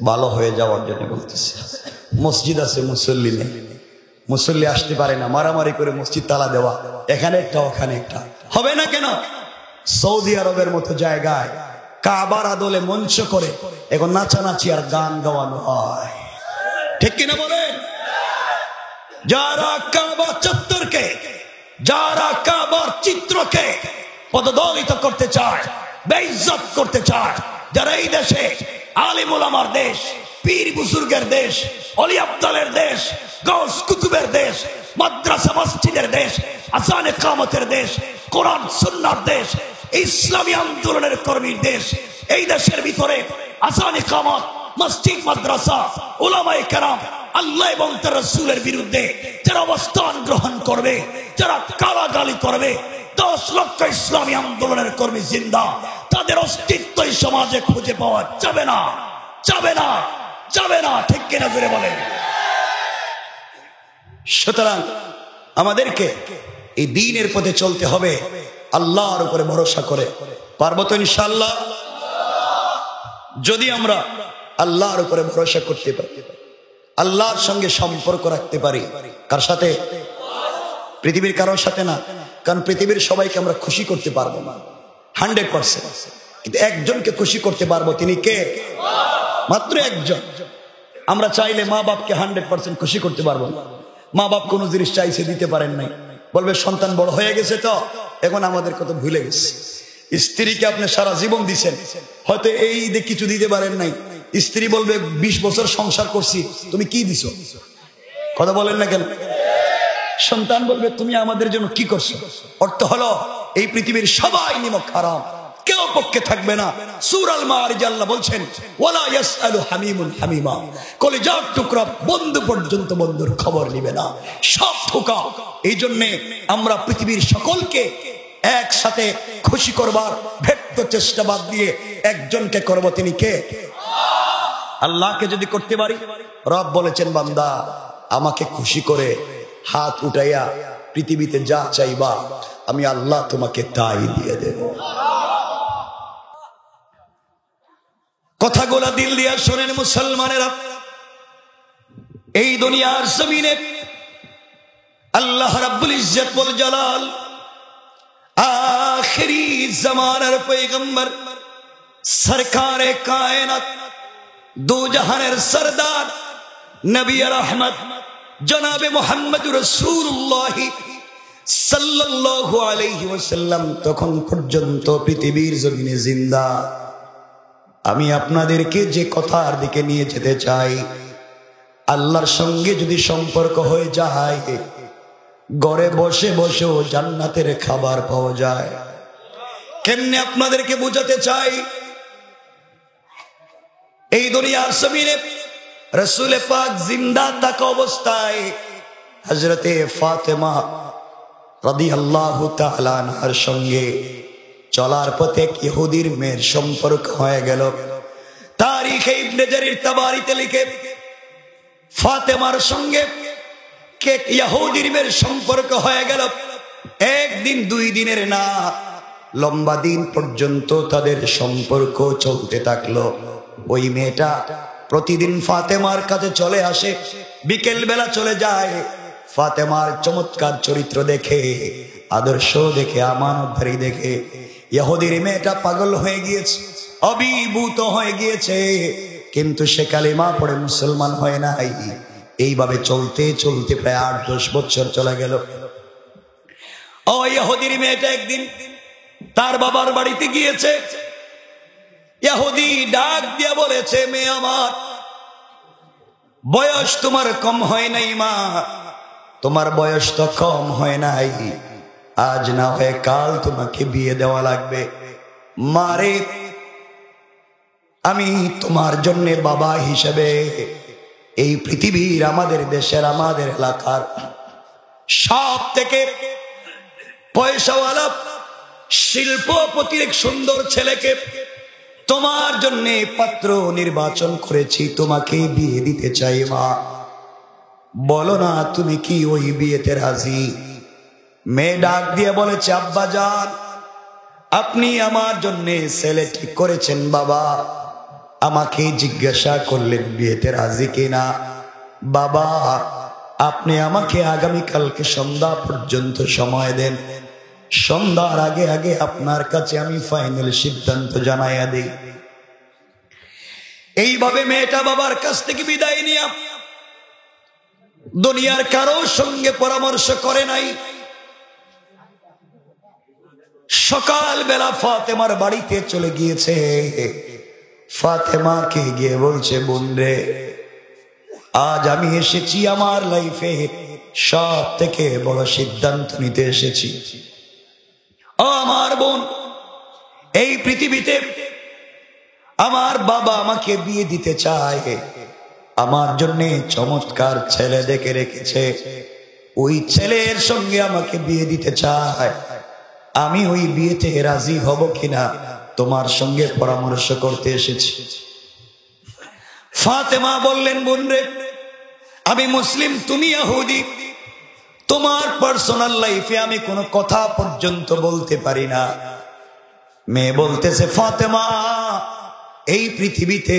ভালো হয়ে যাওয়ার জন্য বলতেছি। মসজিদ আছে, মুসল্লি নেই, মুসল্লি আসতে পারে না, মারামারি করে মসজিদ তালা দেওয়া, এখানে একটা ওখানে একটা। হবে না কেন? সৌদি আরবের মতো জায়গায় কাবার আদলে মঞ্চ করে এখন নাচানাচি আর গান গাওয়ানো হয়, ঠিক কিনা বলেন? যারা কাবা চত্বরকে, যারা কাবার চিত্রকে পদদলিত করতে চায়, বেইজ্জত করতে চায়, যারা এই দেশে আলিম উলামার দেশ, পীর বুজুর্গের দেশ, অলি আব্দালের দেশ, গাউস কুতুবের দেশ, মাদ্রাসা মসজিদের দেশ, আযানে কামতের দেশ, কোরআন সুন্নাহর দেশ, ইসলামী আন্দোলনের কর্মীর দেশ, এই দেশের ভিতরে আযানে কামত, মসজিদ, মাদ্রাসা, উলামায়ে কেরাম, আল্লাহ এবং তার রাসূলের বিরুদ্ধে যারা অবস্থান গ্রহণ করবে, যারা গালাগালি করবে, 10 লক্ষ ইসলামী আন্দোলনের কর্মী জিন্দা, তাদের অস্তিত্ব এই সমাজে খুঁজে পাওয়া যাবে না, যাবে না, যাবে না, ঠিক কিনা জোরে বলেন? সুতরাং আমাদেরকে এই দ্বীনের পথে চলতে হবে, আল্লাহর উপরে ভরসা করে। পারবো তো ইনশাআল্লাহ? যদি আমরা আল্লাহর উপরে ভরসা করতে পারি, আল্লাহর সঙ্গে সম্পর্ক রাখতে পারি, কার সাথে? পৃথিবীর কারোর সাথে না, কারণ পৃথিবীর সবাইকে আমরা খুশি করতে পারবো না 100%, কিন্তু একজনকে খুশি করতে পারবো, তিনি কে? মাত্র একজন। আমরা চাইলে মা বাপকে 100% খুশি করতে পারবো না। মা বাপ কোনো জিনিস চাইছে, দিতে পারেন নাই, বলবে সন্তান বড় হয়ে গেছে তো এখন আমাদের কত ভুলে গেছে। স্ত্রীকে আপনি সারা জীবন দিচ্ছেন, হয়তো এই কিছু দিতে পারেন নাই, স্ত্রী বলবে 20 বছর সংসার করছি, তুমি কি দিছো? কথা বলেন না কেন? সন্তান বলবে তুমি আমাদের জন্য কি করছো? অর্থ হলো এই পৃথিবীর সবাই নিমক হারাম, কেউ পক্ষে থাকবে না। সূরা আল মাআরিজ আল্লাহ বলছেন ওয়ালা ইয়াসআলু হামিমুন হামিমা, কলিজার টুকরা বন্ধু পর্যন্ত বন্ধুর খবর নিবে না, সব ধোঁকা। এই জন্য আমরা পৃথিবীর সকলকে একসাথে খুশি করবার ব্যর্থ চেষ্টা বাদ দিয়ে একজনকে করব, তিনি কে? আল্লাহকে যদি করতে পারি, রব বলেছেন বান্দা আমাকে খুশি করে হাত উঠাইয়া পৃথিবীতে যা চাইবা আমি আল্লাহ তোমাকে তাই দিয়ে দেব। কথাগুলা দিল দিয়া শোনেন মুসলমানেরা। এই দুনিয়ার জমিনে আল্লাহ রাব্বুল ইজ্জত ওয়াল জালাল আখিরি জামানার পয়গম্বর সরকারে কায়নাত দো জাহানের সরদার নবী রহমত জনাবে মুহাম্মদুর রাসূলুল্লাহ সাল্লাল্লাহু আলাইহি ওয়াসাল্লাম তখন পর্যন্ত পৃথিবীর জমিনে জিন্দা। আমি আপনাদেরকে যে কথার দিকে নিয়ে যেতে চাই, আল্লাহর সঙ্গে যদি সম্পর্ক হয়ে যায়, ঘরে বসে বসেও জান্নাতের খাবার পাওয়া যায়। কেমনে আপনাদেরকে বোঝাতে চাই, এই দুনিয়ার জমিনে রাসূল পাক জিন্দা থাকা অবস্থায় হযরতে ফাতেমা রাদিয়াল্লাহু তাআলা আনহার সঙ্গে চলার পথে ইহুদির মেয়ের সম্পর্ক হয়ে গেল। তারিখে ইবনে জারির তাবারিতে লিখে ফাতেমার সঙ্গে কে ইহুদির মেয়ের সম্পর্ক হয়ে গেল। একদিন দুই দিনের না, লম্বা দিন পর্যন্ত তাদের সম্পর্ক চলতে থাকলো। ওই মেয়েটা প্রতিদিন ফাতেমার কাছে চলে আসে, বিকেল বেলা চলে যায়। ফাতেমার চমৎকার চরিত্র দেখে, আদর্শ দেখে, আমানতদারি দেখে ইহুদির মেয়েটা পাগল হয়ে গিয়েছে, অভিভূত হয়ে গিয়েছে, কিন্তু সে কালিমা পড়ে মুসলমান হয় নাই। এইভাবে চলতে চলতে প্রায় 8-10 বছর চলে গেল। ও ইহুদির মেয়েটা একদিন তার বাবার বাড়িতে গিয়েছে। ইহুদি ডাক দিয়া বলেছে, মেয়ে আমার, বয়স তোমার কম হয় নাই মা, তোমার বয়স তো কম হয় নাই, আজ না হয় কাল তোমাকে বিয়ে দেওয়া লাগবে। মারে, আমি তোমার জন্য বাবা হিসেবে এই পৃথিবীর, আমাদের দেশের, আমাদের এলাকার সব থেকে পয়সাওয়ালা শিল্পপতির এক সুন্দর ছেলেকে তোমার জন্য পাত্র নির্বাচন করেছি, তোমাকে বিয়ে দিতে চাই মা, বলো না তুমি কি ওই বিয়েতে রাজি? মেয়ে ডাক দিয়ে বলেছে, আব্বা জান, আপনি আমার জন্য ছেলে ঠিক করেছেন বাবা, আমাকে জিজ্ঞাসা করলেন বিয়েতে রাজি কিনা। বাবা, আপনি আমাকে আগামীকালকে সন্ধ্যা পর্যন্ত সময় দেন, সন্ধ্যার আগে আগে আপনার কাছে আমি ফাইনাল সিদ্ধান্ত জানাইয়া দিই। এইভাবে মেয়েটা বাবার কাছ থেকে বিদায় নিয়া দুনিয়ার কারো সঙ্গে পরামর্শ করে নাই। সকাল বেলা ফাতেমার বাড়িতে চলে গিয়েছে। ফাতেমাকে গিয়ে বলছে, বোন রে, আজ আমি এসেছি আমার লাইফে সব থেকে বড় সিদ্ধান্ত নিতে এসেছি। ও আমার বোন, এই পৃথিবীতে আমার বাবা আমাকে বিয়ে দিতে চায়, আমার জন্য চমৎকার ছেলে দেখে রেখেছে, ওই ছেলের সঙ্গে আমাকে বিয়ে দিতে চায়। আমি ওই বিয়েতে রাজি হব কিনা তোমার সঙ্গে পরামর্শ করতে এসেছি। ফাতেমা বললেন, বোন রে, আমি মুসলিম, তুমি ইহুদি, তোমার পার্সোনাল লাইফে আমি কোনো কথা পর্যন্ত বলতে পারি না। মেয়ে বলতেছে, ফাতেমা, এই পৃথিবীতে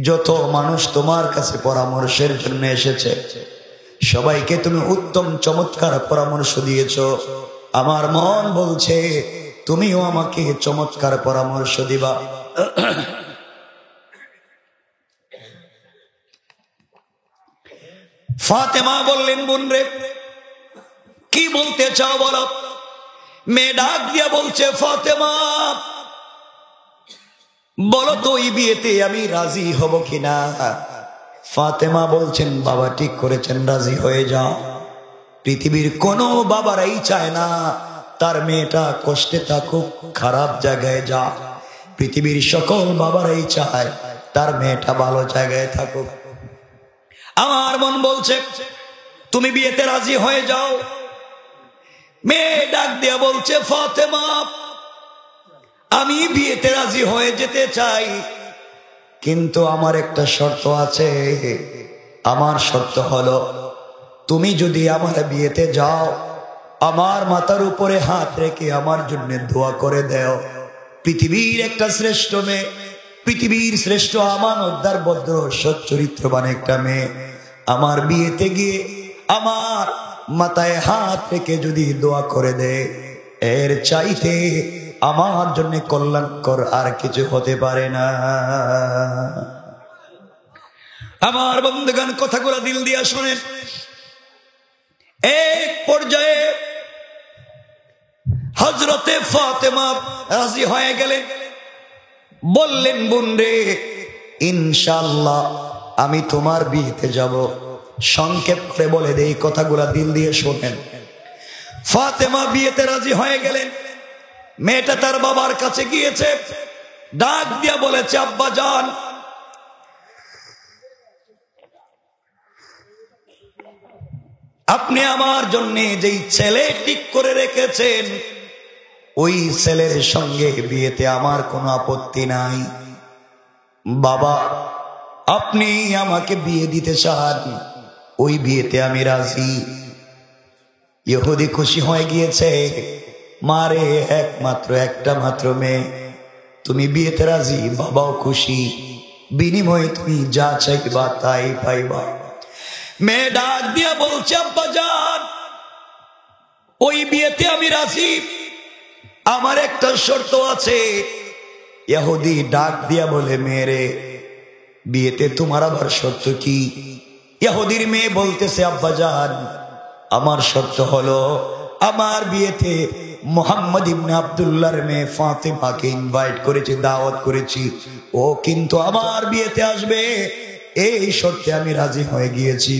যত মানুষ তোমার কাছে পরামর্শের জন্য এসেছে, সবাইকে তুমি উত্তম চমৎকার পরামর্শ দিয়েছো। আমার মন বলছে তুমিও আমাকে চমৎকার পরামর্শ দিবা। ফাতেমা বললেন, বোন রে, কি বলতে চাও বলো? মেয়ে ডাক দিয়া বলছে, ফাতেমা, বলো তো এই বিয়েতে আমি রাজি হব কিনা। ফাতেমা বলছেন, বাবা ঠিক করেছেন, রাজি হয়ে যাও। পৃথিবীর কোনো বাবারাই চায় না তার মেয়েটা কষ্টে থাকুক, খারাপ জায়গায় যা। পৃথিবীর সকল বাবারাই চায় তার মেয়েটা ভালো জায়গায় থাকুক। আমার মন বলছে তুমি বিয়েতে রাজি হয়ে যাও। মেয়ে ডাক দিয়া বলছে ফাতেমা, আমি বিয়েতে রাজি হয়ে যেতে চাই, কিন্তু আমার একটা শর্ত আছে। আমার শর্ত হলো তুমি যদি আমার বিয়েতে যাও, আমার মাথার উপরে হাত রেখে আমার জন্য দোয়া করে দাও। পৃথিবীর একটা শ্রেষ্ঠ মেয়ে, পৃথিবীর শ্রেষ্ঠ আমানতদার ভদ্র সৎ চরিত্রবান একটা মেয়ে আমার বিয়েতে গিয়ে আমার মাথায় হাত রেখে যদি দোয়া করে দেয়, এর চাইতে আমার জন্য কল্যাণকর আর কিছু হতে পারে না। আমার বন্ধুগণ, কথাগুলো দিল দিয়া শোনেন। এক পর্যায়ে হযরতে ফাতেমা রাজি হয়ে গেলেন, বললেন বোন রে, ইনশাআল্লাহ আমি তোমার বিয়েতে যাব। সংক্ষেপ করে বলে দেই, কথাগুলা দিল দিয়ে শোনেন। ফাতেমা বিয়েতে রাজি হয়ে গেলেন। মেয়েটা তার বাবার কাছে গিয়েছে, ডাক দিয়া বলেছে আব্বা জান, আপনি আমার জন্য যেই ছেলে ঠিক করে রেখেছেন ওই ছেলের সঙ্গে বিয়েতে আমার কোনো আপত্তি নাই। বাবা, আপনি আমাকে বিয়ে দিতে চান, ওই বিয়েতে আমি রাজি। ইহুদি খুশি হয়ে গিয়েছে, মারে একমাত্র একটা মাত্র মেয়ে, তুমি বিয়েতে রাজি, বাবাও খুশি, বিনিময়ে তুমি যা চাইবা তাই পাইবা। মেয়ে ডাক দিয়া বলছে আব্বা জান, ওই বিয়েতে আমি রাজি, আমার একটা শর্ত আছে। ইহুদি ডাক দিয়া বলে মেয়েরে, বিয়েতে তোমার আবার শর্ত কি? ইহুদির মেয়ে বলতেছে আব্বা জান, আমার শর্ত হলো আমার বিয়েতে মুহাম্মদ ইবনে আব্দুল্লাহর মেয়ে ফাতেমাকে ইনভাইট করেছি, দাওয়াত করেছি, ও কিন্তু আমার বিয়েতে আসবে, এই শর্তে আমি রাজি হয়ে গিয়েছি।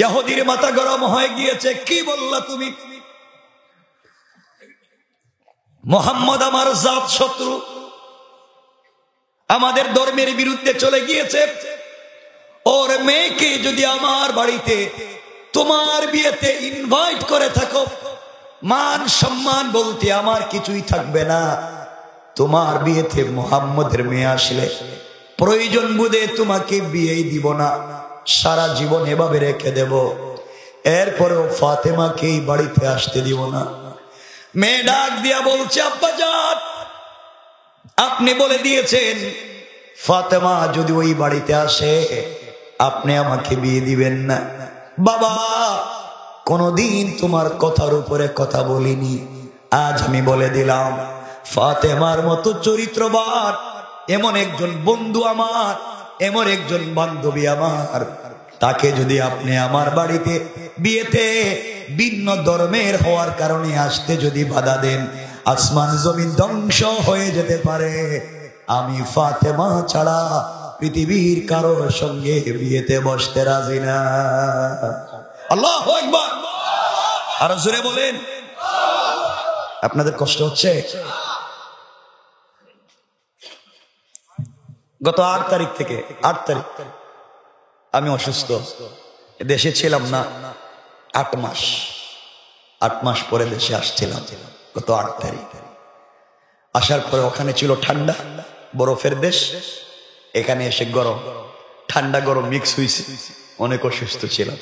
ইহুদির মাথা গরম হয়ে গিয়েছে, কি বললা তুমি? মুহাম্মদ আমার জাত শত্রু, আমাদের ধর্মের বিরুদ্ধে চলে গিয়েছে, ওর মেয়েকে যদি আমার বাড়িতে তোমার বিয়েতে ইনভাইট করে থাকো, মান সম্মান বলতে আমার কিছুই থাকবে না। তোমার বিয়েতে মুহাম্মদের মেয়ে আসলে প্রয়োজন বোধে তোমাকে বিয়েই দিব না, সারা জীবন এভাবে রেখে দেব, এরপরেও ফাতেমাকে এই বাড়িতে আসতে দিব না। মেয়ে ডাক দিয়া বলছে আব্বা জান, আপনি বলে দিয়েছেন ফাতেমা যদি ওই বাড়িতে আসে আপনি আমাকে বিয়ে দিবেন না। বাবা, কোনদিন তোমার কথার উপরে কথা বলিনি, আজ আমি বলে দিলাম, ফাতেমার মতো চরিত্রবান এমন একজন বন্ধু আমার, এমন একজন বান্ধবী আমার, তাকে যদি আপনি আমার বাড়িতে বিয়েতে ভিন্ন ধর্মের হওয়ার কারণে আসতে যদি বাধা দেন, আসমান জমিন ধ্বংস হয়ে যেতে পারে। আমি ফাতেমা ছাড়া পৃথিবীর কারোর সঙ্গে বিয়েতে বসতে রাজি না। আল্লাহু আকবার, আর জোরে বলেন। আপনাদের কষ্ট হচ্ছে? গত 8 তারিখ থেকে 8 তারিখ আমি অসুস্থ, দেশে ছিলাম না 8 মাস পরে দেশে আসছিলাম। গত 8 তারিখ আসার পরে ওখানে ছিল ঠান্ডা, বরফের দেশ, এখানে এসে গরম, ঠান্ডা গরম মিক্স হয়েছে, অনেক অসুস্থ ছিলাম।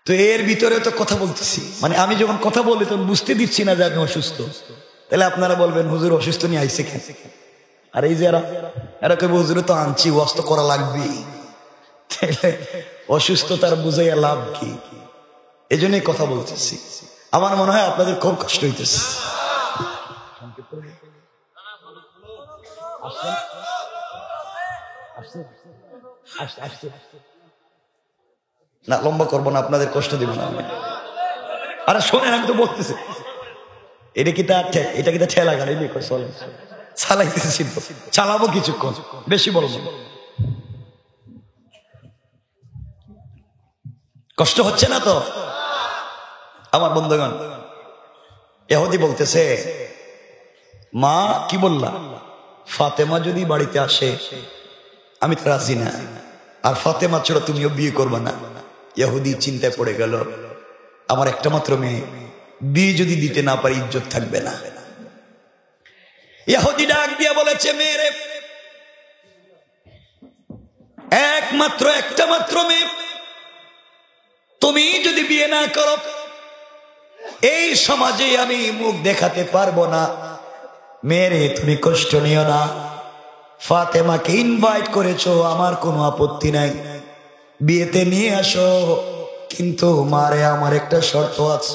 তো এর ভিতরে তো কথা বলতেছি, মানে আমি যখন কথা বলি তখন বুঝতে দিচ্ছি না যে আমি অসুস্থ। তাহলে আপনারা বলবেন হুজুর অসুস্থ নিয়ে আইছে কেন? আর এই যে এরা কইবে হুজুরে তো আনছি, ওয়াজ তো করা লাগবেই, অসুস্থতার বুঝাইয়া লাভ কি? এই জন্যই কথা বলতেছি। আমার মনে হয় আপনাদের খুব কষ্ট হইতেছে। না, লম্বা করবো না, আপনাদের কষ্ট দিব না। আরে শোনেন, আমি তো বলতেছি, এটা কি তা ঠেলা গাড়ি চালাইতেছি, চালাবো কিছুক্ষণ, বেশি বলবো। কষ্ট হচ্ছে না তো আমার বন্ধুগণ? ইহুদি বলতেছে, মা কি বললা, ফাতেমা যদি বাড়িতে আসে আমি তো রাজি না, আর ফাতেমা ছাড়া তুমিও বিয়ে করবে না। ইহুদি চিন্তায় পড়ে গেল, আমার একটা মাত্র মেয়ে, বিয়ে যদি দিতে না পারি ইজ্জত থাকবে না। ইহুদি ডাক দিয়ে বলেছে, মেয়েরে, একমাত্র একটা মাত্র মেয়ে, তুমি যদি বিয়ে না করো এই সমাজে আমি মুখ দেখাতে পারবো না। মেয়েরে, তুমি কষ্ট নিও না, ফাতেমাকে ইনভাইট করেছো, আমার কোনো আপত্তি নাই, বিয়েতে নিয়ে আসো, কিন্তু মারে আমার একটা শর্ত আছে।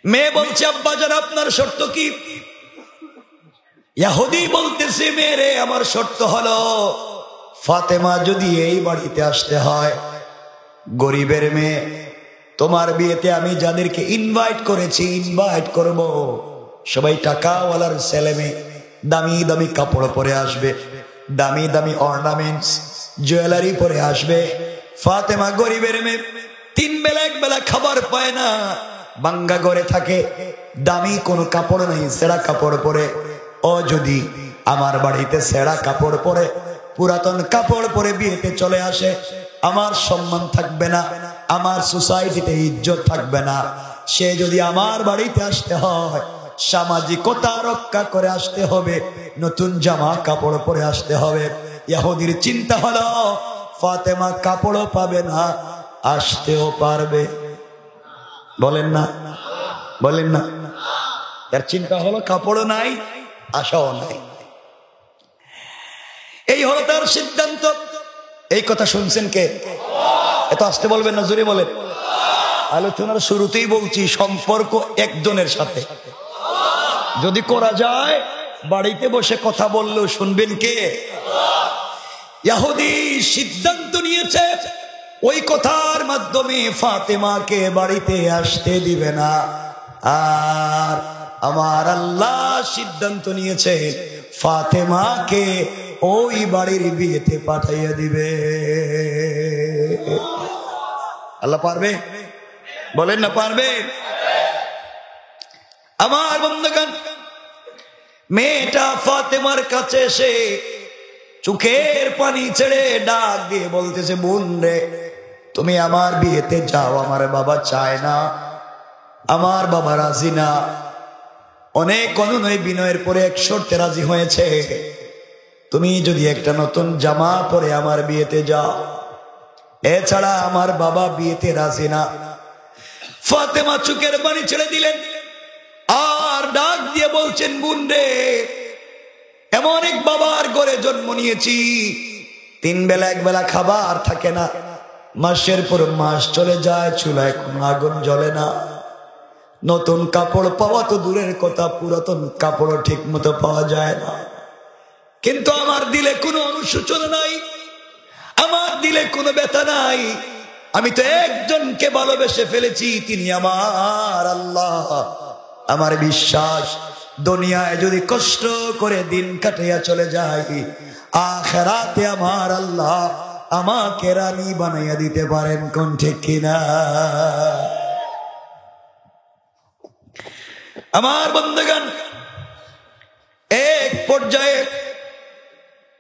মেয়ে বলছে, আব্বাজান আপনার শর্ত কি? ইহুদি বলতেছে, মেয়েরে, আমার শর্ত হলো ফাতেমা যদি এই বাড়িতে আসতে হয়, গরিবের মেয়ে, তোমার বিয়েতে আমি যাদেরকে ইনভাইট করেছি ইনভাইট করব, সবাই টাকাওয়ালার ছেলে মেয়ে, দামি দামি কাপড় পরে আসবে, দামি দামি অর্নামেন্টস জুয়েলারি পরে আসবে। ফাতেমা গরিবের মেয়ে, 3 বেলা 1 বেলা খাবার পায় না, বাঙ্গা ঘরে থাকে, দামি কোনো কাপড় নেই, ছেঁড়া কাপড় পরে। ও যদি আমার বাড়িতে ছেঁড়া কাপড় পরে, পুরাতন কাপড় পরে বিয়েতে চলে আসে, আমার সম্মান থাকবে না, আমার সোসাইটিতে ইজ্জত থাকবে না। সে যদি আমার বাড়িতে আসতে হয়, সামাজিকতা রক্ষা করে আসতে হবে, নতুন জামা কাপড় পরে আসতে হবে। ইহুদির চিন্তা হলো, ফাতেমা কাপড়ও পাবে না, আসতেও পারবে। বলেন না, বলেন না। এর চিন্তা হলো কাপড়ও নাই, আশাও নাই। এই হলো তার সিদ্ধান্ত। এই কথা শুনছেন কে? এত আসতে বলবেন না, জোরে বলেন। আলোচনার শুরুতেই বলছি, সম্পর্ক একজনের সাথে যদি করা যায়, বাড়িতে বসে কথা বললেও শুনবেন কে? ইহুদি সিদ্ধান্ত নিয়েছে ওই কথার মাধ্যমে ফাতেমাকে বাড়িতে আসতে দিবে না। আর আমার আল্লাহ সিদ্ধান্ত নিয়েছে ফাতেমাকে ওই বাড়ির বিয়েতে পাঠাইয়া দিবে। আল্লাহ পারবে? বলেন না পারবে? আমার বন্ধুগণ, মেয়েটা ফাতেমার কাছে এসে চোখের পানি ছেড়ে ডাক দিয়ে বলতেছে, বোন রে, তুমি আমার বিয়েতে যাও, আমার বাবা চায় না, আমার বাবা রাজি না। অনেক অনুনয় বিনয়ের পরে এক শর্তে রাজি হয়েছে, তুমি যদি একটা নতুন জামা পরে আমার বিয়েতে যাও, এছাড়া আমার বাবা বিয়েতে রাজি না। ফাতেমা চোখের পানি ছেড়ে দিলেন আর ডাক দিয়ে বলছেন, বোন রে, এমন এক বাবার ঘরে জন্ম নিয়েছি, 3 বেলা 1 বেলা খাবার থাকে না, মাসের পর মাস চলে যায়, চুলায় কোনো আগুন জ্বলে না, নতুন কাপড় পাওয়া তো দূরের কথা, পুরাতন কাপড় ঠিক মতো পাওয়া যায় না। কিন্তু আমার দিলে কোনো অনুশোচনা নাই, আমার দিলে কোনো ব্যথা নাই, আমি তো একজনকে ভালোবেসে ফেলেছি, তিনি আমার আল্লাহ। আমার বিশ্বাস, দুনিয়ায় যদি কষ্ট করে দিন কাটিয়া চলে যায়, আখিরাতে আমার আল্লাহ আমাকে রানী বানাইয়া দিতে পারেন। কোন ঠিক কিনা? আমার বন্ধুগণ, এক পর্যায়ে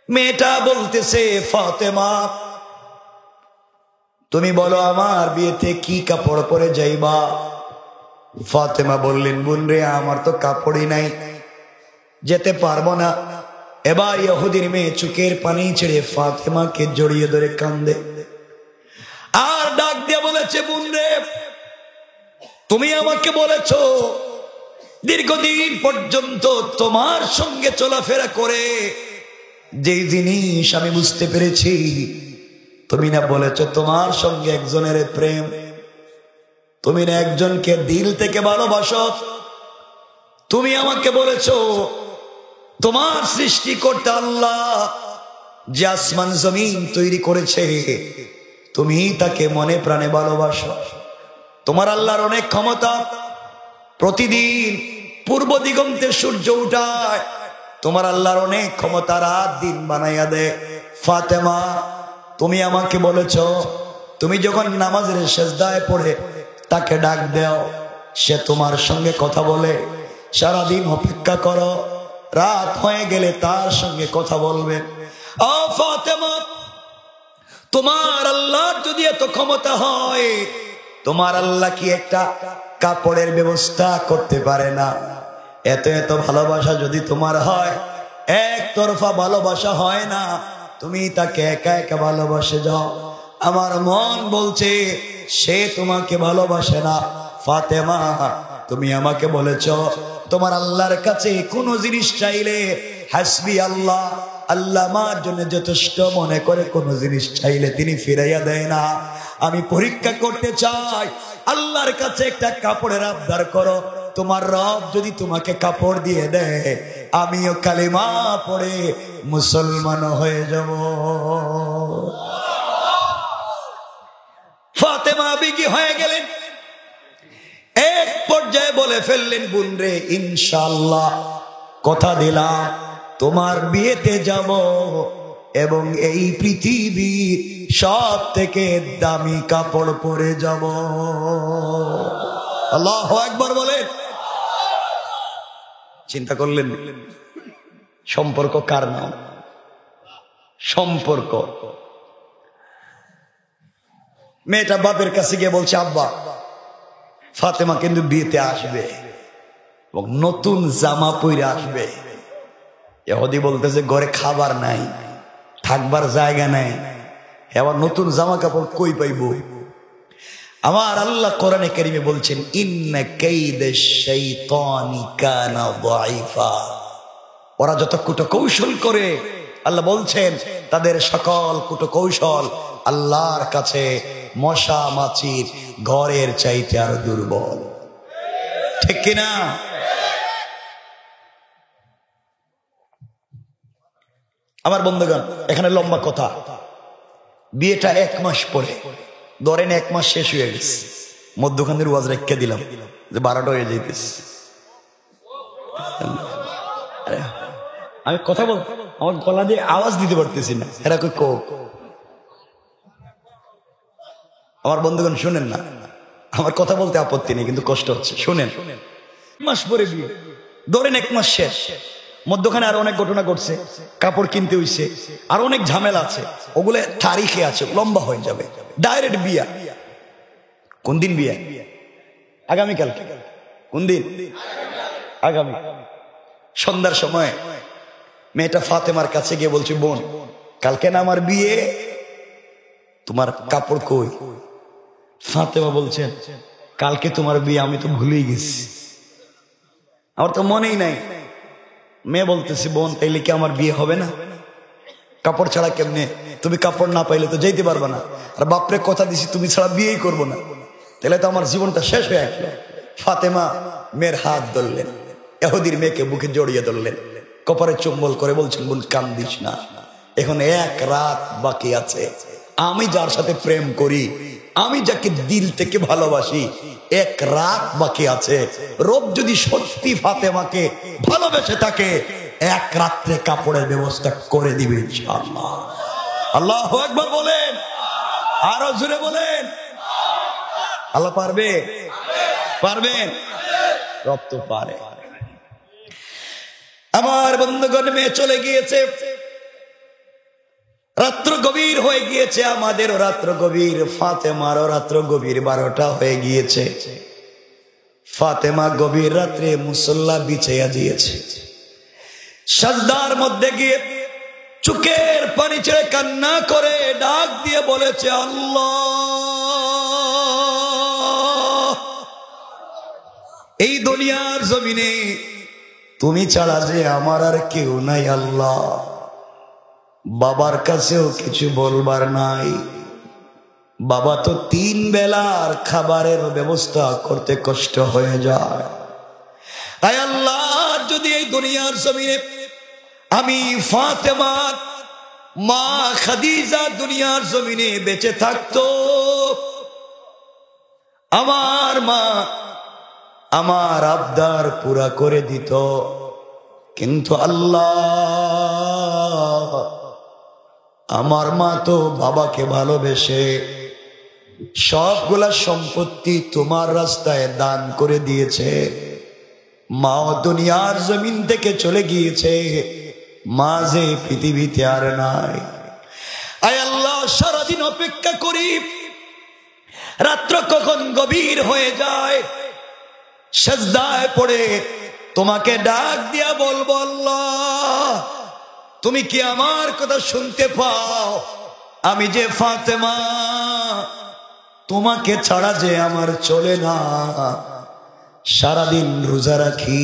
মেয়েটা বলতেছে, ফাতেমা তুমি বলো আমার বিয়েতে কি কাপড় পরে যাইবা? ফাতেমা বললেন, বোন রে, আমার তো কাপড়ই নাই, যেতে পারবো না। এবার ইহুদির মেয়ে চোখের পানি ছেড়ে ফাতেমাকে জড়িয়ে ধরে কান্দে আর ডাক দিয়ে বলেছে, বোন রে, তুমি আমাকে বলেছো দীর্ঘদিন পর্যন্ত তোমার সঙ্গে চলাফেরা করে যেই জিনিস আমি বুঝতে পেরেছি, তুমি না বলেছো তোমার সঙ্গে একজনের প্রেম, তুমি না একজনকে দিল থেকে ভালোবাসো, তুমি আমাকে বলেছো তোমার সৃষ্টিকর্তা আল্লাহ যে আসমান জমিন তৈরি করেছে, তুমি তাকে মনে প্রাণে ভালোবাসো। তোমার আল্লাহর অনেক ক্ষমতা, প্রতিদিন পূর্ব দিগন্তে সূর্য উঠায়, তোমার আল্লাহর অনেক ক্ষমতা, রাত দিন বানাইয়া দেয়। ফাতেমা তুমি আমাকে বলেছো তুমি যখন নামাজের সেজদায় পড়ে তাকে ডাক দাও, সে তোমার সঙ্গে কথা বলে। সারাদিন অপেক্ষা করো, রাত হয়ে গেলে তার সঙ্গে কথা বলবে। ও ফাতেমা, তোমার আল্লাহর যদি এত ক্ষমতা হয়, তোমার আল্লাহ কি একটা কাপড়ের ব্যবস্থা করতে পারে না? এত এত ভালোবাসা যদি তোমার হয়, একতরফা ভালোবাসা হয় না, তুমি তাকে একা একা ভালোবাসে যাও। আমার মন বলছে সে তোমাকে ভালোবাসে না। ফাতেমা, তুমি আমাকে বলেছ তোমার আল্লাহর কাছে কোনো জিনিস চাইলে হাসবি আল্লাহ, আল্লাহ আমার জন্য যথেষ্ট মনে করে কোনো জিনিস চাইলে তিনি ফিরাইয়া দেয় না। আমি পরীক্ষা করতে চাই, আল্লাহর কাছে একটা কাপড়ের আবদার করো, তোমার রব যদি তোমাকে কাপড় দিয়ে দেয়, আমিও কালিমা পড়ে মুসলমান হয়ে যাব। ফাতেমা বিগি হয়ে গেলেন। এক পর্যায়ে বলে ফেললেন, বোন রে, ইনশাআল্লাহ কথা দিলাম তোমার বিয়েতে যাব এবং এই পৃথিবীর সব থেকে দামি কাপড় পরে যাব। আল্লাহু আকবার বলেন। চিন্তা করলেন সম্পর্ক কার নাম? সম্পর্ক। মেয়েটা বাপের কাছে গিয়ে বলছে, আব্বা, ফাতেমা কিন্তু বিয়েতে আসবে এবং নতুন জামা পরে আসবে। ইহুদি বলতেছে ঘরে খাবার নাই, থাকবার জায়গা নাই, এবার নতুন জামা কাপড় কই পাইব? আমার আল্লাহ কোরআনে কারীমে বলছেন, ইন্না কাইদাশ শাইতানি কানা দাঈফা। ওরা যত কুটকৌশল করে, আল্লাহ বলছেন তাদের সকল কুটকৌশল আল্লাহর কাছে মশা মাছির ঘরের চাইতে আরো দুর্বল। ঠিক কিনা? আমার বন্ধুগণ, এখানে লম্বা কথা। বিয়েটা 1 মাস পরে, ধরেন 1 মাস শেষ হয়ে গেছে, মধ্যখানের ওয়াজ রেখে দিলাম যে 12টা হয়ে যাইতেছে। আমি কথা বল, আমার গলা দিয়ে আওয়াজ দিতে পারতেছি না। এরা কই কো? আমার বন্ধুগণ শুনেন না, আমার কথা বলতে আপত্তি নেই, কিন্তু কষ্ট হচ্ছে, শুনেন। 1 মাস পরে বিয়ে, ধরেন 1 মাস শেষ, মধ্যখানে আর অনেক ঘটনা ঘটছে, কাপড় কিনতে হইছে, আর অনেক ঝামেলা আছে, ওগুলো তারিখে আছে, লম্বা হয়ে যাবে। ডাইরেক্ট বিয়া। কোন দিন বিয়া? আগামীকাল। কোন দিন? আগামী। সন্ধ্যার সময় মেয়েটা ফাতেমার কাছে গিয়ে বলছে, বোন, কালকে না আমার বিয়ে, তোমার কাপড় কই? ফাতেমা বলছেন, কালকে তোমার বিয়ে, আমি তো ভুলেই গেছি, আমার তো মনেই নাই। মেয়ে বলতেছে, বোন, তাইলে কি আমার বিয়ে হবে না? কাপড় ছাড়া কেমনে? তুমি কাপড় না পাইলে তো যেতে পারবে না, আর বাপরে কথা দিছি তুমি ছাড়া বিয়েই করবো না, তাহলে তো আমার জীবনটা শেষ হয়ে গেল। ফাতেমা মেয়ের হাত ধরলেন, ইহুদির মেয়েকে বুকে জড়িয়ে ধরলেন, কপালে চুম্বল করে বলছেন, বোন কান্দিস না, এখন 1 রাত বাকি আছে। আমি যার সাথে প্রেম করি, আমি যাকে দিল থেকে ভালোবাসি, 1 রাত বাকি আছে। রব যদি সত্যি ফাতেমাকে ভালোবেসে থাকে, 1 রাত্রে কাপড়ের ব্যবস্থা করে দিবে ইনশাআল্লাহ। আল্লাহু আকবার বলেন, আরো জোরে বলেন। আল্লাহ পারবে? পারবেন? রব তো পারে। আমার বন্ধুগণ, মেয়ে চলে গিয়েছে, রাত্র গভীর হয়ে গিয়েছে, আমাদেরও রাত্র গভীর, ফাতেমারও রাত্র গভীর, 12টা হয়ে গিয়েছে। ফাতেমা গভীর রাত্রে মুসল্লা বিছাইয়া দিয়েছে, সাজদার মধ্যে গিয়ে চোখের পানি ছেড়ে কান্না করে ডাক দিয়ে বলেছে, আল্লাহ, এই দুনিয়ার জমিনে তুমি ছাড়া যে আমার আর কেউ নাই। আল্লাহ, বাবার কাছেও কিছু বলবার নাই, বাবা তো 3 বেলার খাবারের ব্যবস্থা করতে কষ্ট হয়ে যায়। তাই আল্লাহ, যদি এই দুনিয়ার জমিনে আমি ফাতেমা মা খাদিজা দুনিয়ার জমিনে বেঁচে থাকতো, আমার মা আমার আবদার পুরা করে দিত। কিন্তু আল্লাহ, আমার মা তো বাবাকে ভালোবেসে সবগুলা সম্পত্তি তোমার রাস্তায় দান করে দিয়েছে। মাও দুনিয়ার জমিন থেকে চলে গিয়েছে, মা যে পৃথিবীতে আর নাই। আয় আল্লাহ, সারাদিন অপেক্ষা করি, রাত্র কখন গভীর হয়ে যায়, সেজদায় পড়ে তোমাকে ডাক দিয়া বলবো, আল্লাহ তুমি কি আমার কথা শুনতে পাও? আমি যে ফাতেমা, তোমাকে ছাড়া যে আমার চলে না। সারাদিন রোজা রাখি,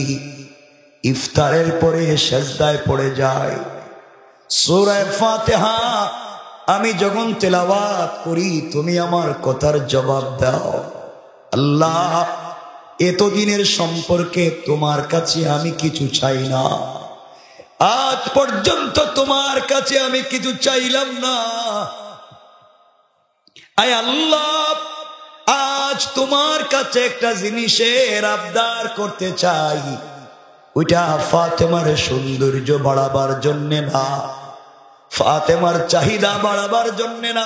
ইফতারের পরে সেজদায় পড়ে যায়। সূরা ফাতিহা আমি যখন তেলাওয়াত করি, তুমি আমার কথার জবাব দাও। আল্লাহ, এতদিনের সম্পর্কে তোমার কাছে আমি কিছু চাই না, আজ পর্যন্ত তোমার কাছে আমি কিছু চাইলাম না। আয় আল্লাহ, আজ তোমার কাছে একটা জিনিসের আবদার করতে চাই। ওইটা ফাতেমার সৌন্দর্য বাড়াবার জন্যে না, ফাতেমার চাহিদা বাড়াবার জন্যে না,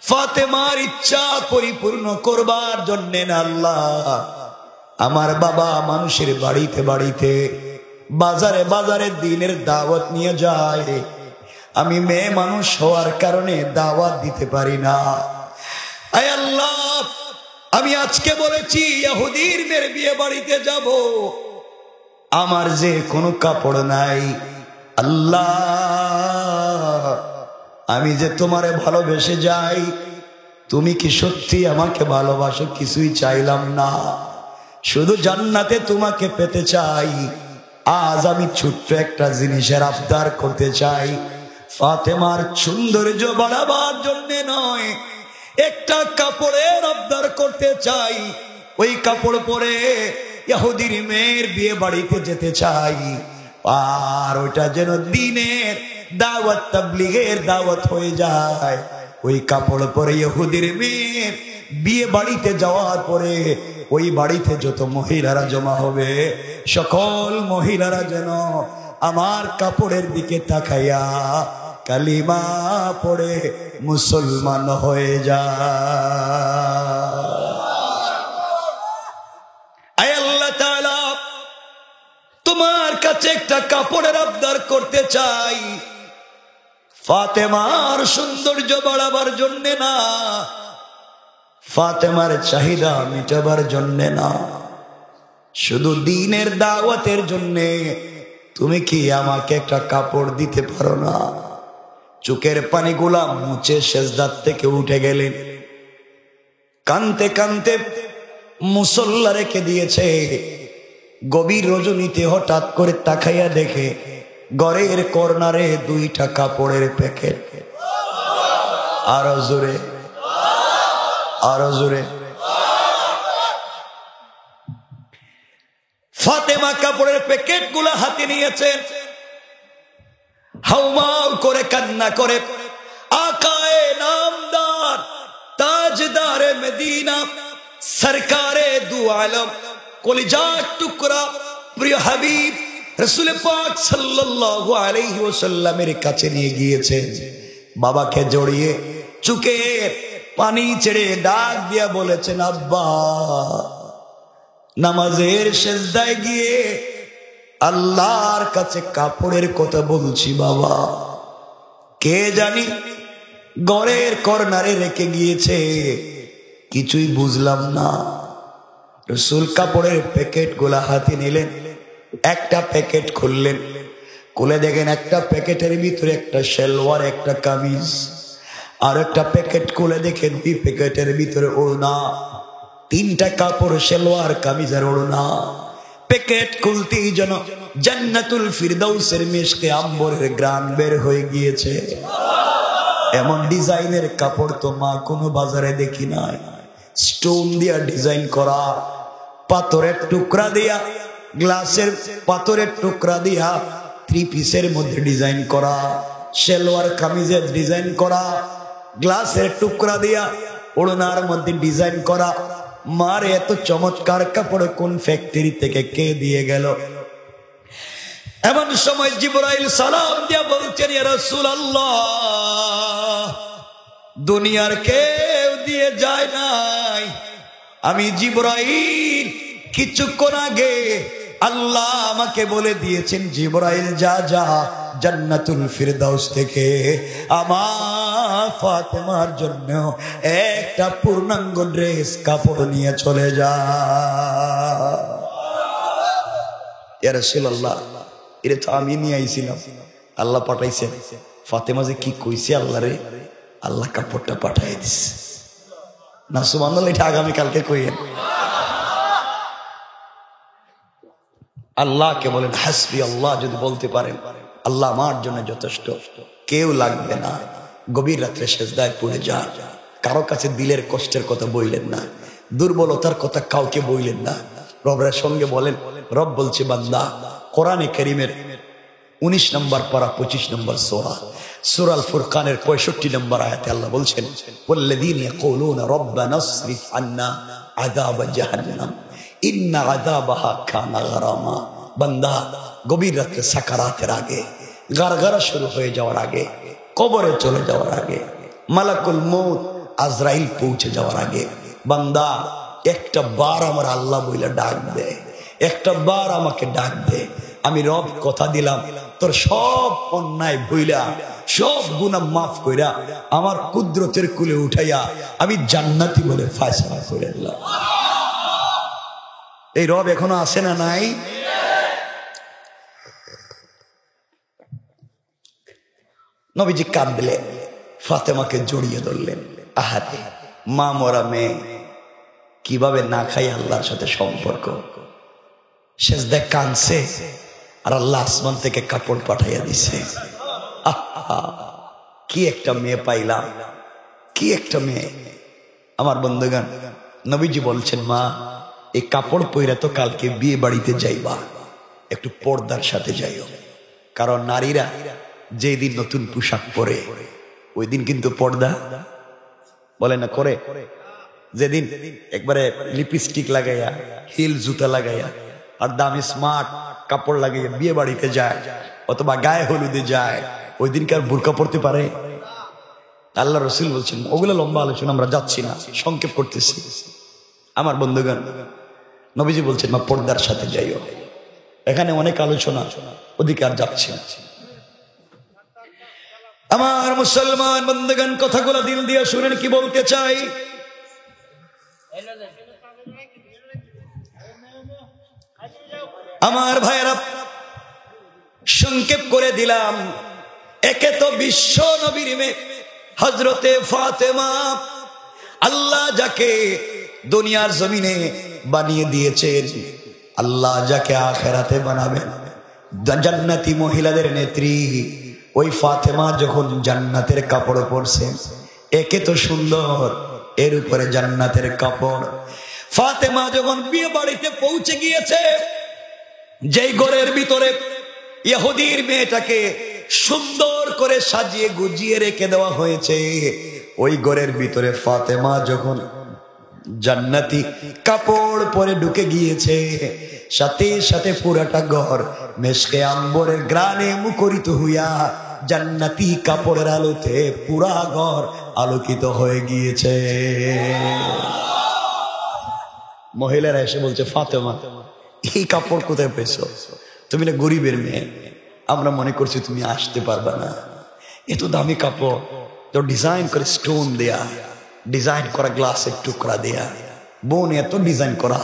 ফাতেমার ইচ্ছা পরিপূর্ণ করবার জন্যে না। আল্লাহ, আমার বাবা মানুষের বাড়িতে বাড়িতে, বাজারে বাজারে দিনের দাওয়াত নিয়ে যায়, আমি মেয়ে মানুষ হওয়ার কারণে দাওয়াত দিতে পারি না। আয় আল্লাহ, আমি আজকে বলেছি ইহুদির মেয়ের বিয়ে বাড়িতে যাব, আমার যে কোনো কাপড় নাই। আল্লাহ, আমি যে তোমারে ভালোবেসে যাই, তুমি কি সত্যি আমাকে ভালোবাসো? কিছুই চাইলাম না, শুধু জান্নাতে তোমাকে পেতে চাই। আজ আমি ছোট্ট একটা জিনিসের আবদার করতে চাই, ফাতেমার সৌন্দর্য বাড়াবার জন্য নয়, একটা কাপড়ের আবদার করতে চাই। ওই কাপড় পরে ইহুদির মেয়ের বিয়ে বাড়িতে যেতে চাই, আর ওইটা যেন দিনের দাওয়াত, তাবলীগের দাওয়াত হয়ে যায়। ওই কাপড় পরে ইহুদির মেয়ের বিয়ে বাড়িতে যাওয়ার পরে ওই বাড়িতে যত মহিলারা জমা হবে, সকল মহিলারা যেন আমার কাপড়ের দিকে তাকাইয়া কালিমা পড়ে মুসলমান হয়ে যায়। আয় আল্লাহ তাআলা, তোমার কাছে একটা কাপড়ের আবদার করতে চাই, ফাতেমার সৌন্দর্য বাড়াবার জন্যে না, ফাতেমার চাহিদা মিটাবার জন্যে না, শুধু দ্বীনের দাওয়াতের জন্যে। তুমি কি আমাকে একটা কাপড় দিতে পারো না? চোখের পানিগুলা মুছে সেজদার থেকে উঠে গেলেন, কানতে কানতে মুসল্লা রেখে দিয়েছে। গভীর রজনীতে হঠাৎ করে তাকাইয়া দেখে ঘরের কর্নারে দুইটা কাপড়ের প্যাকেট। আরো জোরে, আরো জোরে। ফাতেমা কাপড়ের প্যাকেট গুলা হাতে নিয়েছেন, হাউমাউ করে কান্না করে, আকায়ে নামদার, তাজদারে মদিনা, সরকারে দু আলম, কলিজার টুকরা, প্রিয় হাবিব রাসূল পাক সাল্লাল্লাহু আলাইহি ওয়াসাল্লামের কাছে নিয়ে গিয়েছেন। বাবাকে জড়িয়ে চোখের পানি ছেড়ে ডাক দিয়া বলেছেন, আব্বা, নামাজের সেজদায় গিয়ে আল্লাহর কাছে কাপড়ের কথা বলছি বাবা, কে জানি ঘরের কর্নারে রেখে গিয়েছে, কিছুই বুঝলাম না। রাসূল কাপড়ের প্যাকেট গুলা হাতে নিলেন, একটা প্যাকেট খুললেন, খুলে দেখেন একটা প্যাকেটের ভিতরে একটা সালোয়ার, একটা কামিজ, আর একটা প্যাকেট খুলে দেখেন ওই প্যাকেটের ভিতরে ওড়না, তিনটা কাপড়, সালোয়ার, কামিজ আর ওড়না। প্যাকেট খুলতেই যেন জান্নাতুল ফিরদাউসের মিশকে আম্বরের গ্রান বের হয়ে গিয়েছে। এমন ডিজাইনের কাপড় তো মা কোনো বাজারে দেখি নাই। স্টোন দিয়া ডিজাইন করা, পাথরের টুকরা দিয়া, গ্লাসের পাথরের টুকরা দিয়া থ্রি পিসের মধ্যে ডিজাইন করা, সালোয়ার কামিজের ডিজাইন করা, গ্লাসের টুকরা দিয়া ওড়নার মধ্যে ডিজাইন করা। মার এত চমৎকার কাপড় কোন ফ্যাক্টরি থেকে কে দিয়ে গেল? এমন সময় জিবরাইল সালাম দিয়া বলছেন, ইয়া রাসূলুল্লাহ, দুনিয়ার কেউ দিয়ে যায় নাই। আমি জিবরাইল কিছুক্ষণ আগে আল্লাহ আমাকে বলে দিয়েছেন, জিবরাইল যা যা জান্নাতুল ফিরদাউস থেকে আমার ফাতেমার জন্য একটা পূর্ণাঙ্গ ড্রেস কাপড় নিয়ে চলে যা। ইয়া রাসূলুল্লাহ, এটা তো আমি নিয়ে আইছিলাম, আল্লাহ পাঠাইছে। ফাতেমা যে কি কইছে আল্লাহ রে, আল্লাহ কাপড়টা পাঠাই দিছে। না সুবহানাল্লাহ, এটা আগামীকালকে কইেন। আল্লাহকে বলেন হাসবি আল্লাহ, যদি বলতে পারেন আল্লাহ আমার জন্য যথেষ্ট, কেউ লাগবে না। গভীর রাত্রে সেজদায় পড়ে যা। কারো কাছে দিলের কষ্টের কথা বইলেন না, দুর্বলতার কথা কাউকে বইলেন না। রবের সঙ্গে বলেন, রব বলছে বান্দা, কোরআনে কারীমের 19 নম্বর পারা 25 নম্বর সূরা, সূরা আল ফুরকানের 65 নম্বর আয়াতে আল্লাহ বলছেন, ওয়াল্লাযীনা ইয়াকুলুনা রব্বানা ইসরিফ আন্না আযাব জাহান্নাম ইন্না আযাবাহা কানা গারামা। বান্দা, গভীর রাতে সাকারাতের আগে, গারগারা শুরু হয়ে যাওয়ার আগে, কবরে চলে যাওয়ার আগে, মালাকুল মউত আজরাইল পৌঁছে যাওয়ার আগে, বান্দা একটা বার আমার আল্লাহ বইলা ডাক দে, একটা বার আমাকে ডাক দে। আমি রব কথা দিলাম, তোর সব অন্যায় ভুইলা, সব গুনাহ মাফ কইরা আমার কুদরতের কুলে উঠাইয়া আমি জান্নাতি বলে ফয়সালা করে দিলাম। এই রব এখনো আছে না নাই? নবীজি কাঁদলেন, ফাতেমাকে জড়িয়ে ধরলেন। আহারে, মা মরা মেয়ে কিভাবে না খাই আল্লাহর সাথে সম্পর্ক। সেজদায় কাঁদছে আর আল্লাহ আসমান থেকে কাপড় পাঠাইয়া দিছে। আহা, কি একটা মেয়ে পাইলাম, কি একটা মেয়ে। আমার বন্ধুগণ, নবীজি বলছেন, মা এই কাপড় পইরা তো কালকে বিয়ে বাড়িতে যাইবা, একটু পর্দার সাথে যাইও। কারণ নারীরা যেদিন নতুন পোশাক পরে ওই দিন কিন্তু পর্দা বলে না করে। যেদিন একবারে লিপস্টিক লাগাইয়া, হিল জুতা লাগাইয়া আর দামি স্মার্ট কাপড় লাগাইয়া বিয়ে বাড়িতে যায় অথবা গায়ে হলুদে যায়, ওই দিনকার বোরকা পড়তে পারে? আল্লাহ রাসূল বলছেন, ওগুলো লম্বা আলোচনা আমরা যাচ্ছি না, সংক্ষেপ করতেছি। আমার বন্ধুগণ, নবীজি বলছেন, মা পর্দার সাথে যাইও। এখানে অনেক আলোচনা, ওদিকে আর যাচ্ছি না। আমার মুসলমান বন্ধুগণ, কথাগুলো দিল দিয়ে শুনেন কি বলতে চাই। আমার ভাইয়েরা, সংক্ষেপ করে দিলাম। একে তো বিশ্ব নবীর মেয়ে হযরতে ফাতেমা, আল্লাহ যাকে দুনিয়ার জমিনে বানিয়ে দিয়েছেন, আল্লাহ যাকে আখিরাতে বানাবেন, জান্নাতি মহিলাদের নেত্রী, ওই ফাতেমা যখন জান্নাতের কাপড় পরছেন, একে তো সুন্দর, এর উপরে জান্নাতের কাপড়। ফাতেমা যখন বিয়ে বাড়িতে পৌঁছে গিয়েছে, যেই ঘরের ভিতরে ইহুদির মেয়েটাকে সুন্দর করে সাজিয়ে গুজিয়ে রেখে দেওয়া হয়েছে, ওই ঘরের ভিতরে ফাতেমা যখন জান্নাতি কাপড় পরে ঢুকে গিয়েছে, সাথে সাথে পুরাটা ঘর মেশকে আম্বরের গ্রানে মুখরিত হইয়া জান্নাতি কাপড়ের আলোতে পুরা ঘর আলোকিত হয়ে গিয়েছে। মহিলারা এসে বলছে, ফাতেমা এই কাপড় কোথায় পেয়েছো? তুমি না গরিবের মেয়ে, আমরা মনে করছি তুমি আসতে পারবা না। এত দামি কাপড়, তো ডিজাইন করে স্টোন দেয়া, ডিজাইন করা গ্লাসের টুকরা দেয়া, বোন এত ডিজাইন করা,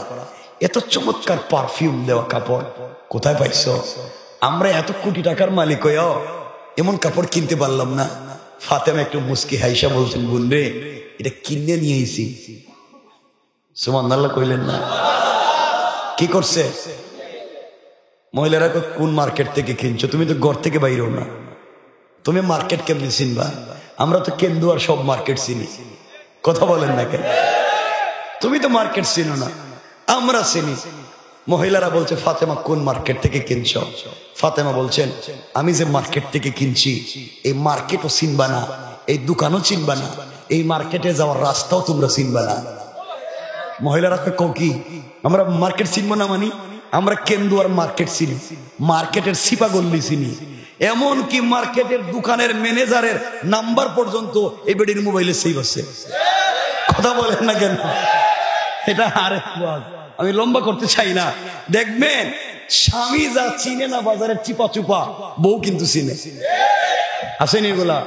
এত চমৎকার পারফিউম দেওয়া কাপড় কোথায় পাইছো? আমরা এত কোটি টাকার মালিক হয়েও এমন কাপড় কিনতে পারলাম না। ফাতেমা একটু মুস্কি হাইসা বলছেন, বোন রে, এটা কিনে নিয়ে আইছি। সুবহানাল্লাহ কইলেন না? কি করছে? মহিলারা কোন মার্কেট থেকে কিনছো? তুমি তো ঘর থেকে বাইরেও না, তুমি মার্কেট কেমনি চিনবা? আমরা তো কেন্দুয়ার সব মার্কেট চিনি, কথা বলেন না কেন? তুমি তো মার্কেট চিনো না, আমরা চিনি। মহিলারা বলছে, ফাতেমা কোন মার্কেট থেকে কিনছো? ফাতেমা বলছেন, আমি যে মার্কেট থেকে কিনছি এই মার্কেটও চিনবা না, এই দোকানও চিনবা না, এই মার্কেটে যাওয়ার রাস্তাও তোমরা চিনবা না। মহিলারা কও কি আমরা মার্কেট চিনবো না? মানি আমরা কেন্দুয়ার মার্কেট চিনি, মার্কেটের সিপা গল্লি চিনি, এমনকি মার্কেটের দোকানের ম্যানেজারের নাম্বার পর্যন্ত এই বেডির মোবাইলে সেভ আছে। কথা বলেন না কেন? এটা আরেক ওয়াজ, আমি লম্বা করতে চাই না। দেখবেন স্বামী যা চিনে না বাজারের চিপা চুপা, বউ কিন্তু চিনে। আসেনি এগুলা?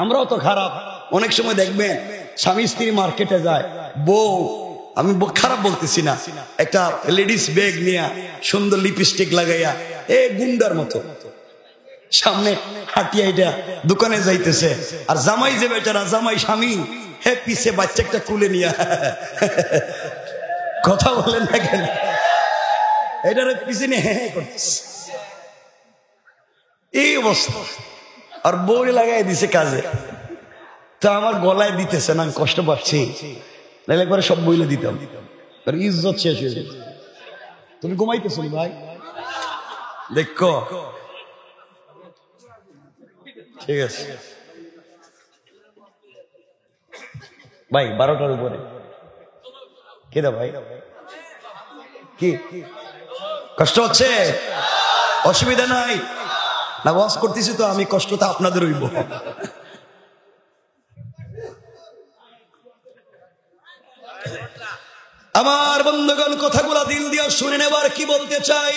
আমরাও তো খারাপ। অনেক সময় দেখবেন স্বামী স্ত্রী মার্কেটে যায়, বউ, আমি খারাপ বলতেছি না, একটা লেডিস ব্যাগ নিয়ে সুন্দর লিপস্টিক লাগাইয়া গুন্ডার মতো সামনে হাঁটিয়া এটা দোকানে যাইতেছে, আর জামাই যে বেচারা জামাই স্বামী পিছে বাচ্চা একটা কুলে নিয়া কথা বলেন না কেন? এটার পিছনে করতেছে, এই অবস্থা। আর বউরে লাগাই দিছে কাজে, তা আমার গলায় দিতেছে না, আমি কষ্ট পাচ্ছি, নাহলে একবারে সব বইলে দিতাম, ইজ্জত শেষ হয়ে যেত। তুমি ঘুমাইতেছো ভাই? দেখো ঠিক আছে ভাই, 12টার উপরে কেদা ভাই, কি কষ্ট হচ্ছে? অসুবিধা নাই না, ওয়াজ করতেছি তো আমি, কষ্টটা আপনাদের হইব। আমার বন্ধুগণ, কথাগুলা দিল দিয়া শুনে নেবার কি বলতে চাই,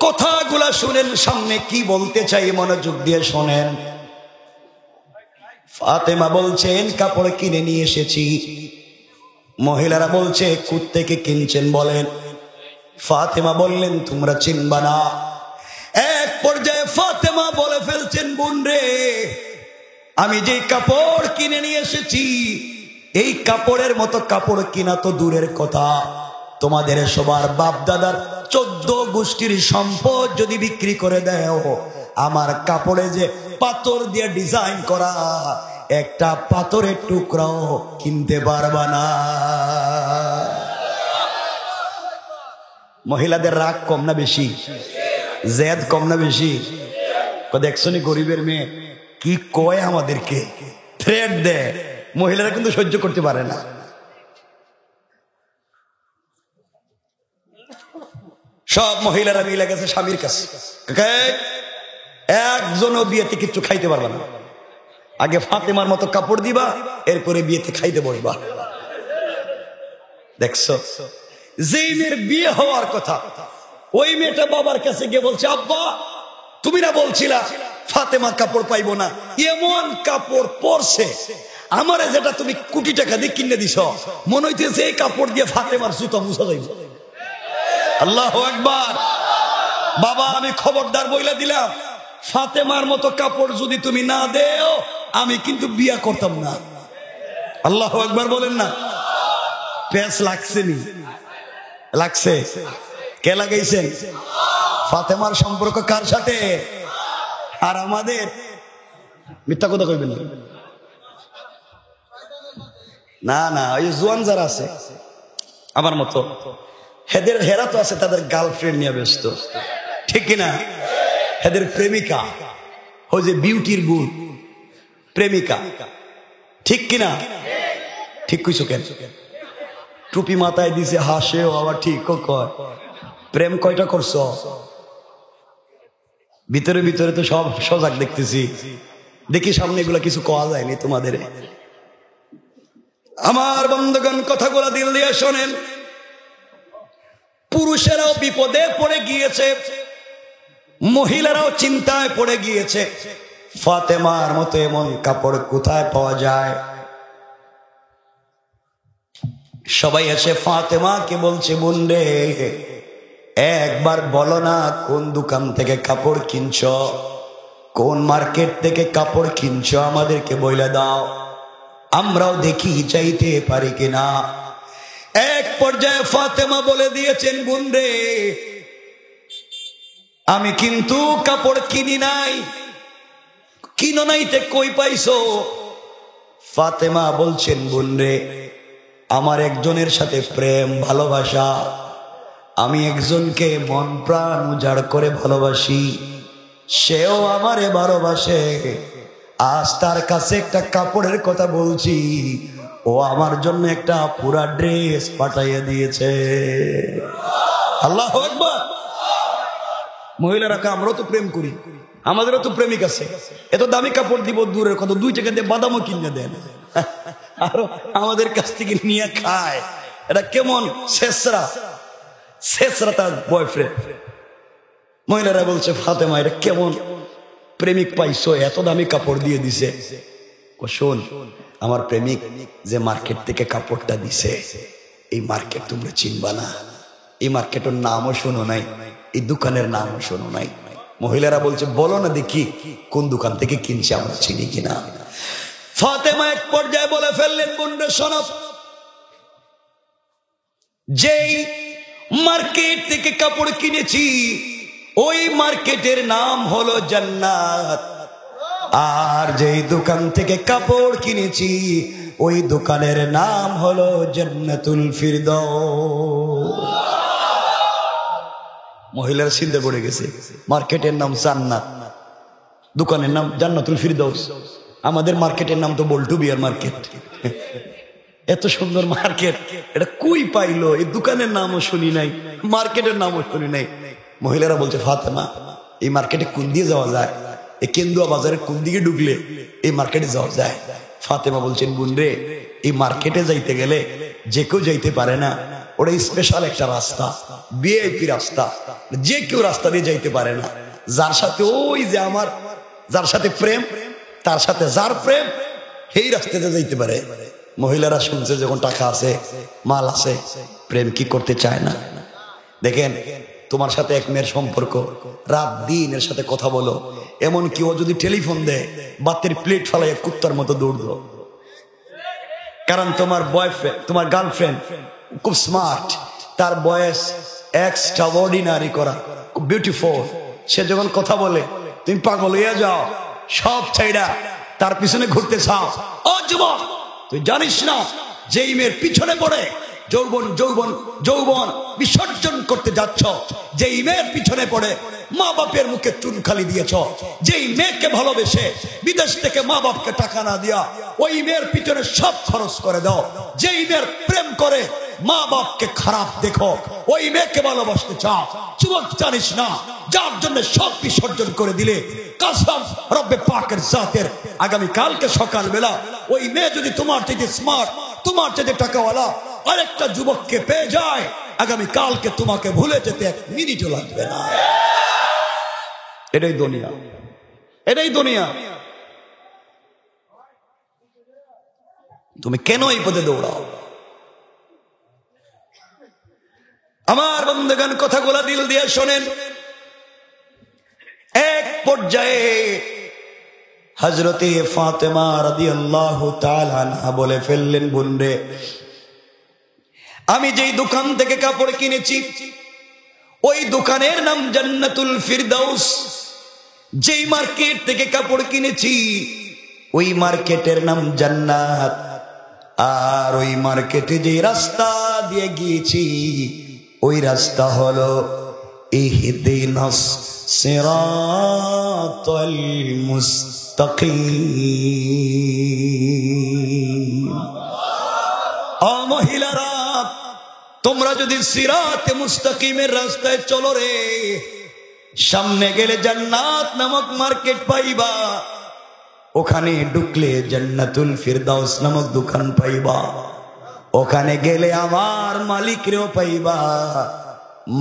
কথাগুলা শুনেন, সামনে কি বলতে চাই মনোযোগ দিয়ে শোনেন। ফাতেমা বলছেন কাপড় কিনে নিয়ে এসেছি। মহিলারা বলছে কোত্থেকে কিনছেন বলেন। ফাতেমা বললেন তোমরা চিনবা না। এক পর্যায়ে ফাতেমা বলে ফেলছেন, বোন রে, আমি যে কাপড় কিনে নিয়ে এসেছি, এই কাপড়ের মতো কাপড় কিনা তো দূরের কথা, তোমাদের সবার বাপ দাদার 14 গোষ্ঠীর সম্পদ যদি বিক্রি করে দেও, আমার কাপড়ে যে পাথর দিয়ে ডিজাইন করা, একটা পাথরের টুকরাও কিনতে পারবা না। মহিলাদের রাগ কম না বেশি? জেদ কম না বেশি? দেখছো নি গরিবের মেয়ে কি কয় আমাদেরকে, থ্রেট দেয়। মহিলারা কিন্তু সহ্য করতে পারে না। সব মহিলারা মিলে গেছে স্বামীর কাছে, একজনও বিয়েতে কিছু খাইতে পারবে না, আগে ফাতেমার মতো কাপড় দিবা, এরপরে বিয়েতে খাইতে বসবা। দেখছো, যেই মেয়ের বিয়ে হওয়ার কথা, ওই মেয়েটা বাবার কাছে গিয়ে বলছে, আব্বা তুমি না বলছিলা ফাতেমা কাপড় পাইবো না, এমন কাপড় পরছে, আমারে যেটা তুমি কোটি টাকা দিয়ে কিনে দিছ, মনে হইতেছে এই কাপড় দিয়ে ফাতেমার জুতা মুছা যাইব। আল্লাহু আকবার। বাবা আমি খবরদার বইলা দিলাম, ফাতেমার মতো কাপড় যদি তুমি না দেও, আমি কিন্তু বিয়া করতাম না। আল্লাহু আকবার বলেন না। পেঁচ লাগছে নি? লাগছে। কে লাগাইছেন? ফাতেমার সম্পর্ক কার সাথে? আর আমাদের মিথ্যা কথা কইবেন না, না, ওই জোয়ান যারা আছে আমার মতো, হেরা তো আছে তাদের গার্লফ্রেন্ড নিয়ে ব্যস্ত, ঠিক কিনা? হেদের প্রেমিকা, ওই যে বিউটির গুণ প্রেমিকা, ঠিক কিনা? ঠিক কইছো কেন? টুপি মাথায় দিছে, হাসেও আবার ঠিক কয়। প্রেম কয়টা করছো? ভিতরে ভিতরে তো সব সজাগ দেখতেছি, দেখি সামনে এগুলা কিছু কওয়া যায়নি তোমাদের। আমার বন্ধুগণ কথাগুলা দিল দিয়ে শোনেন। পুরুষেরাও বিপদে পড়ে গিয়েছে, মহিলারাও চিন্তায় পড়ে গিয়েছে, ফাতেমার মতো এমন কাপড় কোথায় পাওয়া যায়? সবাই এসে ফাতেমাকে বলছে, বোন রে, একবার বলো না কোন দোকান থেকে কাপড় কিনছ, কোন মার্কেট থেকে কাপড় কিনছ, আমাদেরকে বইলে দাও, আমরাও দেখি চাইতে পারি কিনা। এক পর্যায়ে ফাতেমা বলে দিয়েছেন, বোন রে, আমি কিন্তু কাপড় কিনি নাই। কিনো নাইতে কই পাইছো? ফাতেমা বলছেন, বোন রে, আমার একজনের সাথে প্রেম ভালোবাসা, আমি একজনকে মন প্রাণ উজাড় করে ভালোবাসি, সেও আমারে ভালোবাসে। আজ তার কাছে একটা কাপড়ের কথা বলছি, ও আমার জন্য একটা পুরা ড্রেস পাঠাইয়া দিয়েছে। আল্লাহু আকবার। মহিলারা আমরাও তো প্রেম করি, আমাদেরও তো প্রেমিক আছে, এত দামি কাপড় দিব দূরের কত, 2 টাকা দিয়ে বাদামও কিনে দেন, আরো আমাদের কাছ থেকে নিয়ে খায়। এটা কেমন শেষরা তার বয়ফ্রেন্ড। মহিলারা বলছে ফাতেমা এটা কেমন প্রেমিক পাইছো, এত দামি কাপড় দিয়ে দিছে। শোন, আমার প্রেমিক যে মার্কেট থেকে কাপড়টা দিছে, এই মার্কেট তোমরা চিনবা না, এই মার্কেটের নামও শোনো নাই, এই দোকানের নামও শোনো নাই। মহিলারা বলছে বলো না দেখি কোন দোকান থেকে কিনছে, আমরা চিনি কিনা। ফাতেমা এক পর্যায়ে বলে ফেললেন, বোনরা শোনো, যেই মার্কেট থেকে কাপড় কিনেছি ওই মার্কেটের নাম হলো জান্নাত, আর যেই দোকান থেকে কাপড় কিনেছি ওই দোকানের নাম হলো জান্নাতুল ফিরদাউস। মহিলারা চিন্তা পড়ে গেছে, মার্কেটের নাম জান্নাত, দোকানের নাম জান্নাতুল ফিরদাউস। আমাদের মার্কেটের নাম তো বল্টু বিয়ার মার্কেট। এত সুন্দর মার্কেট, এটা কই পাইলো? এই দোকানের নামও শুনি নাই, মার্কেটের নামও শুনি নাই। মহিলারা বলছে ফাতেমা এই মার্কেটে কোন দিয়ে যাওয়া যায়? এই কেন্দুয়া বাজারের কোন দিকে ঢুকলে এই মার্কেটে যাওয়া যায়? ফাতেমা বলছেন বোন রে, এই মার্কেটে যাইতে গেলে যে কেউ যাইতে পারে না, ওটা স্পেশাল একটা রাস্তা, ভিআইপি রাস্তা, যে কেউ রাস্তা দিয়ে যাইতে পারে না। যার সাথে ওই যে আমার যার সাথে প্রেম, তার সাথে যার প্রেম, এই রাস্তাতে যাইতে পারে। মহিলারা শুনছে যখন টাকা আছে, মাল আছে, প্রেম কি করতে চায় না? দেখেন তোমার সাথে এক মেয়ের সম্পর্ক, রাত দিন এর সাথে কথা বলো, এমন কি ও যদি টেলিফোন দেয় বাতের প্লেট ফালাইয়া কুত্তার মতো দৌড়লো। কারণ তোমার বয়ফ্রেন্ড, তোমার গার্লফ্রেন্ড খুব স্মার্ট, তার বয়স এক্সট্রাঅর্ডিনারি করা, খুব বিউটিফুল। সে যখন কথা বলে তুমি পাগল হইয়া যাও, সব ছাইড়া তার পিছনে ঘুরতে চাও। ও যুবক, তুই জানিস না যেই মেয়ের পিছনে পড়ে যৌবন বিসর্জন করতে যাচ্ছ, যেই মেয়ের পিছনে পড়ে মা বাপের মুখে চুন খালি দিয়েছ, যেই মেয়েকে ভালোবেসে বিদেশ থেকে মা বাপকে টাকা না দিয়া ওই মেয়ের পিছনে সব খরচ করে দাও, যেই মেয়ের প্রেম করে মা বাপকে খারাপ দেখো, ওই মেয়েকে ভালোবাসতে চাও। যুবক জানিস না যার জন্য সব বিসর্জন করে দিলে, কসম রব্বে পাকের জাতের, আগামী কালকে সকালবেলা ওই মেয়ে যদি তোমার থেকে স্মার্ট, তোমার থেকে টাকাওয়ালা আরেকটা যুবককে পেয়ে যায়, আগামী কালকে তোমাকে ভুলে যেতে 1 মিনিটও লাগবে না। এটাই দুনিয়া, এটাই দুনিয়া। তুমি কেন এই পথে দৌড়াও? আমার বন্ধুগণ কথাগুলা দিল দিয়ে শোনেন। এক পর্যায়ে হযরতে ফাতেমা রাদিয়াল্লাহু তাআলা আনহা বলে ফেললেন, বোন রে, আমি যেই দোকান থেকে কাপড় কিনেছি ওই দোকানের নাম জান্নাতুল ফিরদাউস। যেই মার্কেট থেকে কাপড় কিনেছি ওই মার্কেটের নাম জান্নাত, আর ওই মার্কেটে যে রাস্তা দিয়ে গিয়েছি ওই রাস্তা হলো ইহদিনাস সিরাতাল মুস্তাকিম। ও মহিলারা, তোমরা যদি সিরাতে মুস্তাকিমের রাস্তায় চলো রে, সামনে গেলে জান্নাত নামক মার্কেট পাইবা, ওখানে ঢুকলে জান্নাতুল ফিরদাউস নামক দোকান পাইবা, ওখানে গেলে আমার মালিকরেও পাইবা।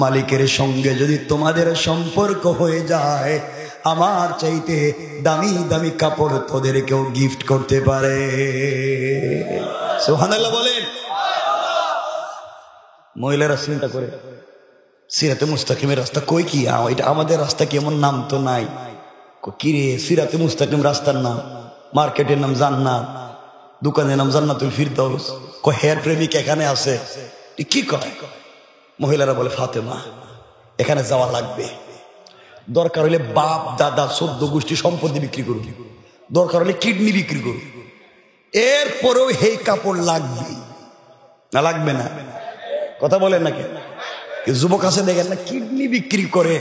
মালিকের সঙ্গে যদি তোমাদের সম্পর্ক হয়ে যায়, আমার চাইতে দামি দামি কাপড় তোদেরকেও গিফট করতে পারে। সুবহানাল্লাহ বলেন। মহিলারা চিন্তা করে, সিরাতে মুস্তাকিমের রাস্তা কই কি? এটা আমাদের রাস্তা কি? এমন নাম তো নাই। কি রে, সিরাতে মুস্তাকিম রাস্তার নাম, মার্কেটের নাম জান্নাত, দোকানের নাম জান্নাতুল ফিরদাউস। হেয়ার প্রেমিক এখানে আছে, কি কয়? মহিলারা বলে ফাতেমা এখানে যাওয়া লাগবে, দরকার হলে বাপ দাদা 14 গোষ্ঠী সম্পত্তি বিক্রি করুন, দরকার হলে কিডনি বিক্রি করুন, এরপরেও এই কাপড় লাগবে না? লাগবে না? কথা বলেন নাকি? যুবক আছে দেখেন না, কিডনি বিক্রি করে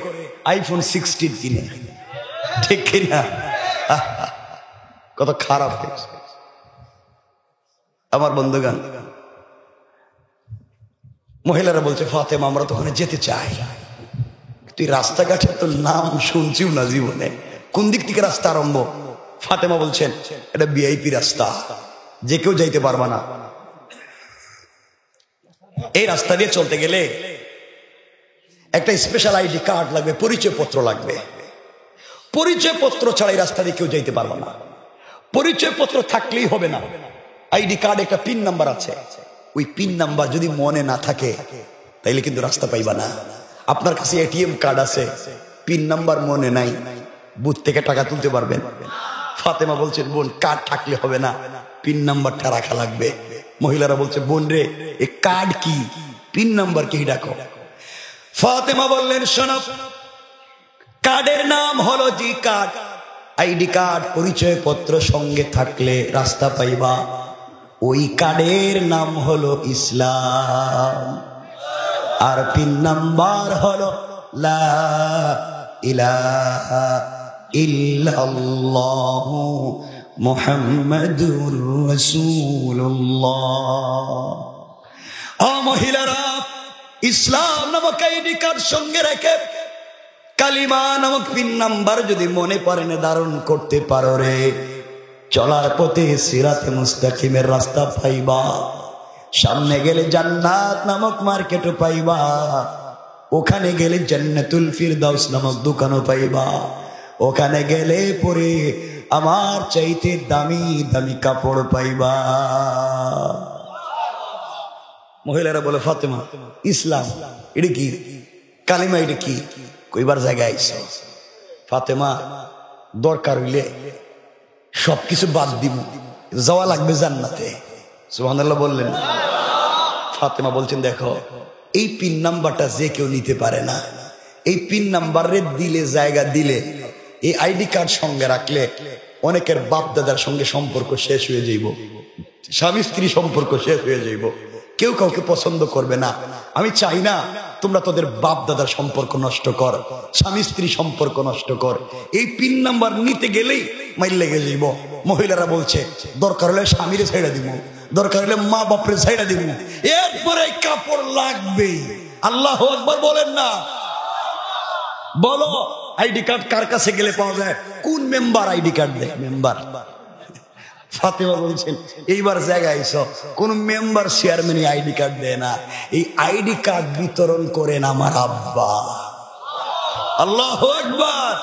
আইফোন 16 কিনে, ঠিক কিনা? কত খারাপ আমার বন্ধুগান। মহিলারা বলছে ফাতেমা আমরা তো ওখানে যেতে চাই, তুই রাস্তাঘাটের তো নাম শুনছিও না জীবনে, কোন দিক থেকে রাস্তা আরম্ভ? ফাতেমা বলছেন এটা ভিআইপি রাস্তা, যে কেউ যাইতে পারবা না। এই রাস্তা দিয়ে চলতে গেলে একটা স্পেশাল আইডি কার্ড লাগবে, পরিচয় পত্র লাগবে। পরিচয় পত্র ছাড়া এই রাস্তা দিয়ে কেউ যাইতে পারবে না। পরিচয় পত্র থাকলেই হবে না, আইডি কার্ড একটা পিন নাম্বার আছে, ওই পিন নাম্বার যদি মনে না থাকে তাইলে কিন্তু রাস্তা পাইবা না। আপনার কাছে এটিএম কার্ড আছে, পিন নাম্বার মনে নাই, বুথ থেকে টাকা তুলতে পারবেন? ফাতেমা বলছেন বোন কার্ড থাকলে হবে না, পিন নাম্বারটা রাখা লাগবে। মহিলারা বলছে বোন রে এ কার্ড কি, পিন নাম্বার কি ডাকো। ফাতেমা বললেন শোনো, কার্ডের নাম হলো জি কার্ড। আইডি কার্ড পরিচয় পত্র সঙ্গে থাকলে রাস্তা পাইবা, ওই কার্ডের নাম হলো ইসলাম, আর পিন নাম্বার হলো লা ইলাহা ইল্লাল্লাহু মুহাম্মাদুর রাসূলুল্লাহ। মহিলারা ইসলাম নামক আইডি কার্ড সঙ্গে রেখে কালিমা নামক পিন নাম্বার যদি মনে পড়ে না ধারণ করতে পারো রে, চলার পথে সিরাতে মুস্তাকিমের রাস্তা পাইবা। সামনে গেলে জান্নাত নামক মার্কেটও পাইবা, ওখানে গেলে জান্নাতুল ফিরদাউস নামক দোকানও পাইবা, ওখানে গেলে পরে আমার চাইতে দামি দামি কাপড় পাইবা। মহিলারা বলে ফাতেমা ইসলাম এটা কি, কালিমা এটা কি, কইবার জায়গায় আইছো? ফাতেমা দরকার হইলে সবকিছু বাদ দিব, যাওয়া লাগবে জান্নাতে। সুবহানাল্লাহ বললেন। ফাতেমা বলছেন দেখো এই পিন নাম্বারটা যে কেউ নিতে পারে না, এই পিন নাম্বারে দিলে জায়গা দিলে, এই আইডি কার্ড সঙ্গে রাখলে অনেকের বাপ দাদার সঙ্গে সম্পর্ক শেষ হয়ে যাইব, স্বামী স্ত্রী সম্পর্ক শেষ হয়ে যাইব, কেউ কাউকে পছন্দ করবে না। আমি চাই না তোমরা তোদের বাপ দাদার সম্পর্ক নষ্ট কর, স্বামী স্ত্রী সম্পর্ক নষ্ট কর। এই পিন নাম্বার নিতে গেলেই মাইল লেগে যাইব। মহিলারা বলছে দরকার হলে স্বামীরে ছেড়ে দিব, দরকার হলে মা বাপরে ছেড়ে দিব, এরপরে কাপড় লাগবে। আল্লাহু আকবার বলেন না। বলো আইডি কার্ড কার কাছে গেলে পাওয়া যায়? কোন মেম্বার আইডি কার্ড দেয়? মেম্বার। ফাতেমা বলছেন এইবার জায়গায় এসো, কোন মেম্বার চেয়ারম্যান আইডি কার্ড দেয় না, এই আইডি কার্ড বিতরণ করেন আমার আব্বা। আল্লাহু আকবার।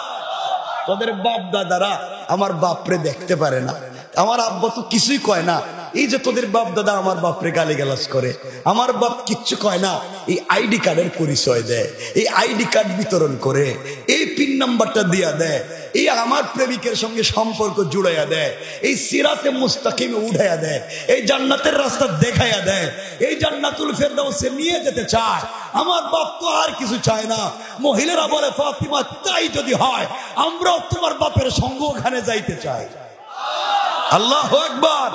তোদের বাপ দাদারা আমার বাপরে দেখতে পারে না, আমার আব্বা তো কিছুই কয় না। এই যে তোদের বাপ দাদা আমার বাপরে গালিগালাজ করে, আমার বাপ কিচ্ছু কয় না, এই আইডি কার্ডের পরিচয় দেয়, এই আইডি কার্ড বিতরণ করে, এই পিন নাম্বারটা দিয়া দেয়, এই আমার প্রেমিকের সঙ্গে সম্পর্ক জুড়াইয়া দেয়, এই সিরাতে মুস্তাকিমে উঠাইয়া দেয়, এই জান্নাতের রাস্তা দেখাইয়া দেয়, এই জান্নাতুল ফেরদাউসে নিয়ে যেতে চায়। আমার বাপ তো আর কিছু চায় না। মহিলারা বলে ফাতিমা তাই যদি হয় আমরাও তোমার বাপের সঙ্গ ওখানে যাইতে চাই। আল্লাহু আকবার।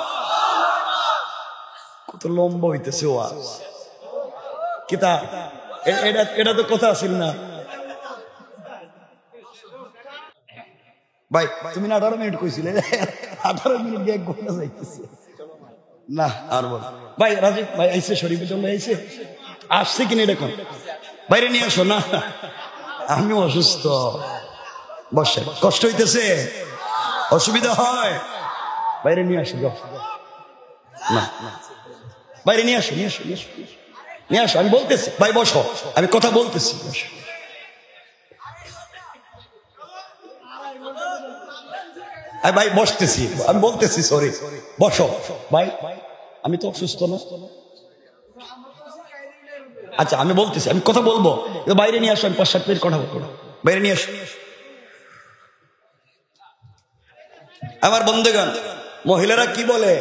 কত লম্বা হইতেছে ওয়াজ, কিতা এটা তো কথা আছিল না ভাই? তুমি না 18 মিনিট কইছিলে, 18 মিনিট দিয়ে ঘন্টা যাইতেছে না। আর বল ভাই, রাজীব ভাই আইছে, শরীফের জন্য আইছে, আসছে কিনা এটা কোন বাইরে নিয়ে আসো না, আমি অসুস্থ। বসে কষ্ট হইতেছে, অসুবিধা হয়, বাইরে নিয়ে আসো না, বাইরে নিয়ে আসো, নিয়ে আসো, নিয়ে আসো। আমি বলতেছি ভাই বসো, আমি কথা বলতেছি। ভাই বসতেছি, আমি বলতেছি, সরি বসো ভাই, আমি তো অসুস্থ না। আচ্ছা আমি বলতেছি, আমি কথা বলবো, বাইরে নিয়ে আসো, আমি 5-7 মিনিট কথা বলবো, বাইরে নিয়ে আসো। আমার বন্ধুগণ, মহিলারা কি বলে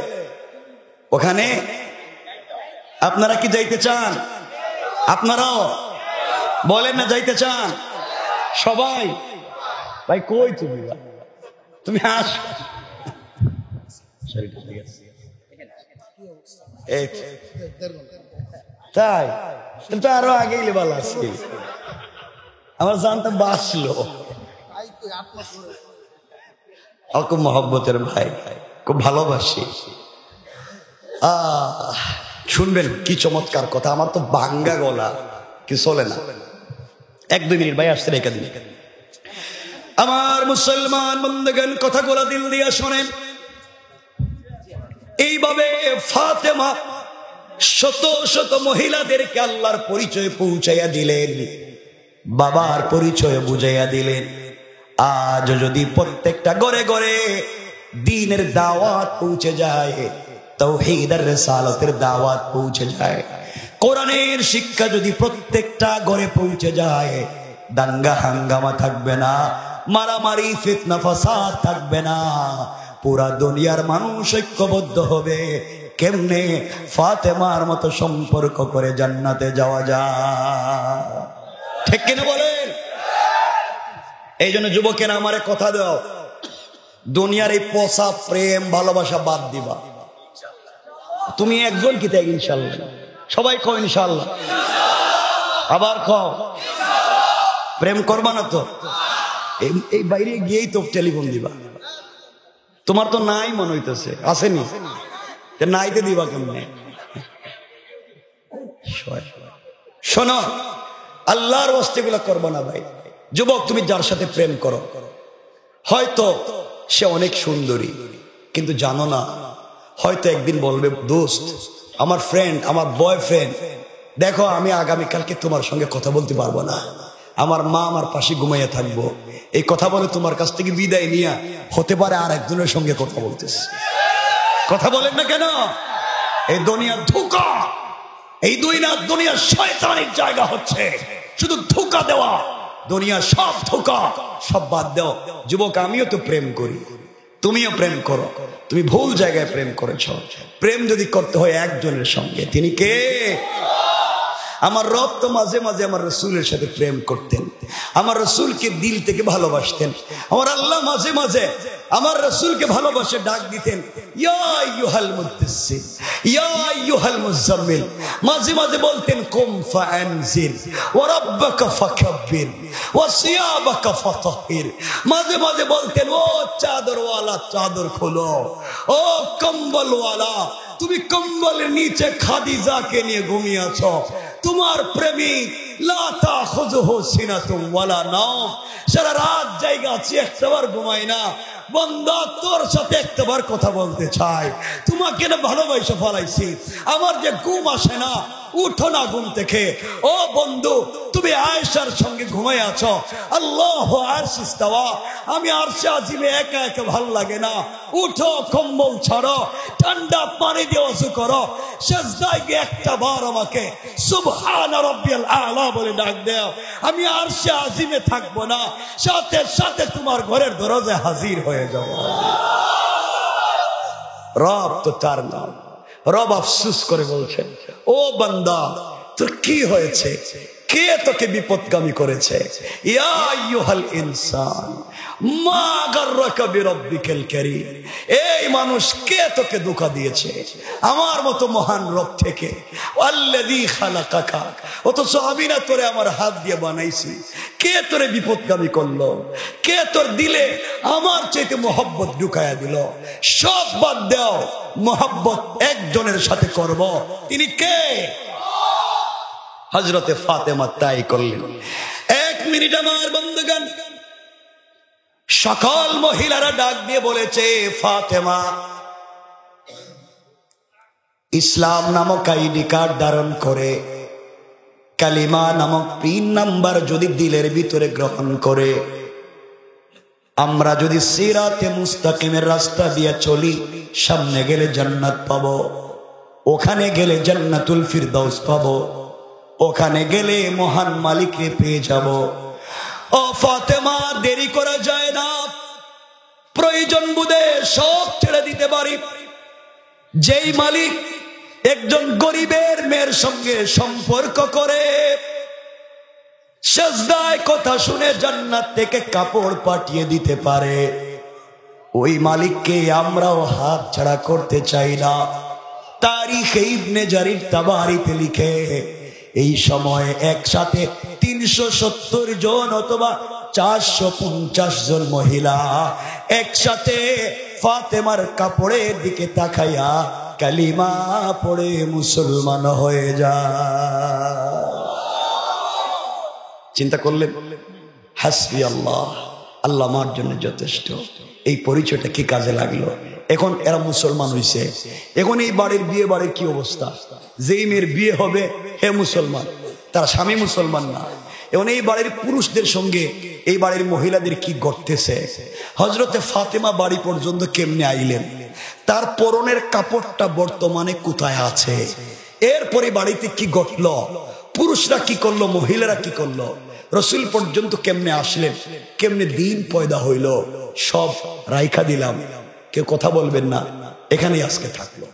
ওখানে? আপনারা কি যাইতে চান? আপনারাও বলেন না যাইতে চান? সবাই ভাই কই তুমি? তুমি আস, তাই তো আরো আগে গেলে ভালো আছে, আমার জানটা বাঁচলো। খুব মহব্বতের ভাই, খুব ভালোবাসি। শুনবেন কি চমৎকার কথা, আমার তো ভাঙ্গা গলা কি চলে না। 1-2 মিনিট ভাই আসছে রেখে দিন। আমার মুসলমান বন্ধুগণ, কথাগুলো দিল দিয়া শোনেন। এইভাবে ফাতেমা শত শত মহিলাদেরকে আল্লাহর পরিচয় পৌঁছাইয়া দিলেন, বাবার পরিচয় বুঝাইয়া দিলেন। আজ যদি প্রত্যেকটা ঘরে ঘরে দ্বীনের দাওয়াত পৌঁছে যায়, তাওহীদ আর রিসালাতের দাওয়াত পৌঁছে যায়, কোরআনের শিক্ষা যদি প্রত্যেকটা ঘরে পৌঁছে যায়, দাঙ্গা হাঙ্গামা থাকবে না, মারামারি ফিতনা ফাসাদ থাকবে না, পুরা দুনিয়ার মানুষ ঐক্যবদ্ধ হবে। কেমনে? ফাতেমার মতো সম্পর্ক করে জান্নাতে যাওয়া যায়। ঠিক কিনা বলেন? এই জন্য যুবকেরা আমারে কথা দাও, দুনিয়ার এই পচা প্রেম ভালোবাসা বাদ দিবা। তুমি একজন কি তাই? ইনশাল্লাহ। সবাই কও ইনশাল্লাহ। আবার কও প্রেম করবা না তো? এই বাইরে গিয়েই তো টেলিফোন দিবা। তোমার তো নাই মনে হইতেছে, আসেনি? নাইতে দিবা কেমনে? শোনো, আল্লাহর ওয়াস্তেগুলো করবা না ভাই। যুবক, তুমি যার সাথে প্রেম করো, হয়তো সে অনেক সুন্দরী, কিন্তু জানো না, হয়তো একদিন বলবে, দোস্ত, আমার ফ্রেন্ড, আমার বয়ফ্রেন্ড, দেখো আমি আগামীকালকে তোমার সঙ্গে কথা বলতে পারবো না, আমার মা আমার পাশে ঘুমাইয়া থাকবো। এই কথা বলে তোমার কাছ থেকে বিদায় নিয়ে হতে পারে আর একজনের সঙ্গে কথা বলতেছে। কথা বলেন না কেন? এই দুনিয়ার ধোঁকা, এই দুনিয়ার শয়তানের জায়গা হচ্ছে শুধু ধোঁকা দেওয়া। দুনিয়া সব ধোঁকা, সব বাদ দাও। যুবক, আমিও তো প্রেম করি, তুমিও প্রেম করো। তুমি ভুল জায়গায় প্রেম করেছ। প্রেম যদি করতে হয় একজনের সঙ্গে, তিনি কে? আমার রব তো মাঝে মাঝে আমার রসুলের সাথে প্রেম করতেন, আমার রসুলকে দিল থেকে ভালোবাসতেন। আমার আল্লাহ মাঝে মাঝে আমার রসুলকে ভালোবাসে ডাক দিতেন, ইয়া আইয়ুহাল মুদ্দাসসির, ইয়া আইয়ুহাল মুযাম্মিল। মাঝে মাঝে বলতেন, কুম ফাআনজির ওয়া রাব্বাকা ফাকাব্বির ওয়া সিয়াবাকা ফাতাহির। মাঝে মাঝে বলতেন, ও চাদরওয়ালা চাদর খোলো, ও কম্বলওয়ালা তুমি কম্বলের নিচে খাদিজাকে নিয়ে ঘুমিয়ে আছো। তোমার প্রেমিক লা তাখুযুহু সিনাতুম ওয়ালা নাওম, সারা রাত জায়গা আছে, একটাবার ঘুমায় না। বন্ধা, তোর সাথে একটাবার কথা বলতে চাই, তোমাকে না ভালোবাসা ফলাইছি, আমার যে ঘুম আসে না, উঠো না ঘুম থেকে। ও বন্ধু, তুমি আয়েশার সঙ্গে ঘুমাই আছো, আল্লাহু আরশ ইস্তাওয়া, আমি আরশে আজিমে একা একা ভালো লাগে না, উঠো, কম্বল ছাড়ো, ঠান্ডা পানি দিয়ে ওযু করো, সিজদায় গিয়ে একটা বার আমাকে সুবহান রাব্বিয়াল আলা বলে ডাক দাও। আমি আরশে আজিমে থাকবো না, সাথে সাথে তোমার ঘরের দরজায় হাজির হয়ে যাব। রব তো তার নাম। রব আফসোস করে বলছেন, ও বান্দা, তোর কি হয়েছে? কে তোকে বিপদগামী করেছে? ইয়া আইয়ুহাল ইনসান মা গাররাকা বিরাব্বিকাল কারীম। এই মানুষ, কে তোকে ধোঁকা দিয়েছে আমার মতো মহান রব থেকে? আল্লাযী খালাকাকা, অথচ আমি না তোরে আমার হাত দিয়ে বানাইছি। কে তোরে বিপদগামী করলো? কে তোর দিলে আমার চাইতে মোহব্বত ঢুকায়া দিল? সব বাদ দাও, মোহব্বত একজনের সাথে করব, তিনি কে? হযরতে ফাতেমা তাই করলেন। এক মিনিট আমার বন্ধুগণ, সকল মহিলারা ডাক দিয়ে বলেছে, ফাতেমা, ইসলাম নামক আইডি কার্ড ধারণ করে, কালিমা নামক পিন নাম্বার যদি দিলের ভিতরে গ্রহণ করে, আমরা যদি সিরাতে মুস্তাকিমের রাস্তা দিয়ে চলি, সামনে গেলে জান্নাত পাবো, ওখানে গেলে জান্নাতুল ফিরদাউস পাবো, ওখানে গেলে মহান মালিককে পেয়ে যাব। ও ফাতেমা, দেরি করা যায় না, প্রয়োজন বুঝে সব ছেড়ে দিতে পারি। যেই মালিক একজন গরিবের মেয়ের সঙ্গে সম্পর্ক করে, সিজদায় কথা শুনে জান্নাত থেকে কাপড় পাঠিয়ে দিতে পারে, ওই মালিককে আমরাও হাত ছাড়া করতে চাই না। তারিখে ইবনে জারির তাবারিতে লিখে, এই সময়ে একসাথে 370 জন অথবা 450 জন মহিলা একসাথে ফাতেমার কাপড়ের দিকে তাকাইয়া কালিমা পড়ে মুসলমান হয়ে যায়। চিন্তা করলেন, হাসবি আল্লাহ আল্লাহ আমার জন্য যথেষ্ট। এই পরিচয়টা কি কাজে লাগলো? এখন এরা মুসলমান হইছে, এখন এই বাড়ির বিয়ে বাড়ির কি অবস্থা? যেই মেয়ের বিয়ে হবে হে মুসলমান, তার স্বামী মুসলমান না। এখন এই বাড়ির পুরুষদের সঙ্গে এই বাড়ির মহিলাদের কি ঘটতেছে? হযরতে ফাতেমা বাড়ি পর্যন্ত কেমনে আইলেন? তার পরনের কাপড়টা বর্তমানে কোথায় আছে? এরপরে বাড়িতে কি ঘটলো? পুরুষরা কি করলো, মহিলারা কি করলো, রসুল পর্যন্ত কেমনে আসলেন, কেমনে দিন পয়দা হইল, সব রাইখা দিলাম। কেউ কথা বলবেন না, এখানেই আজকে থাকলো।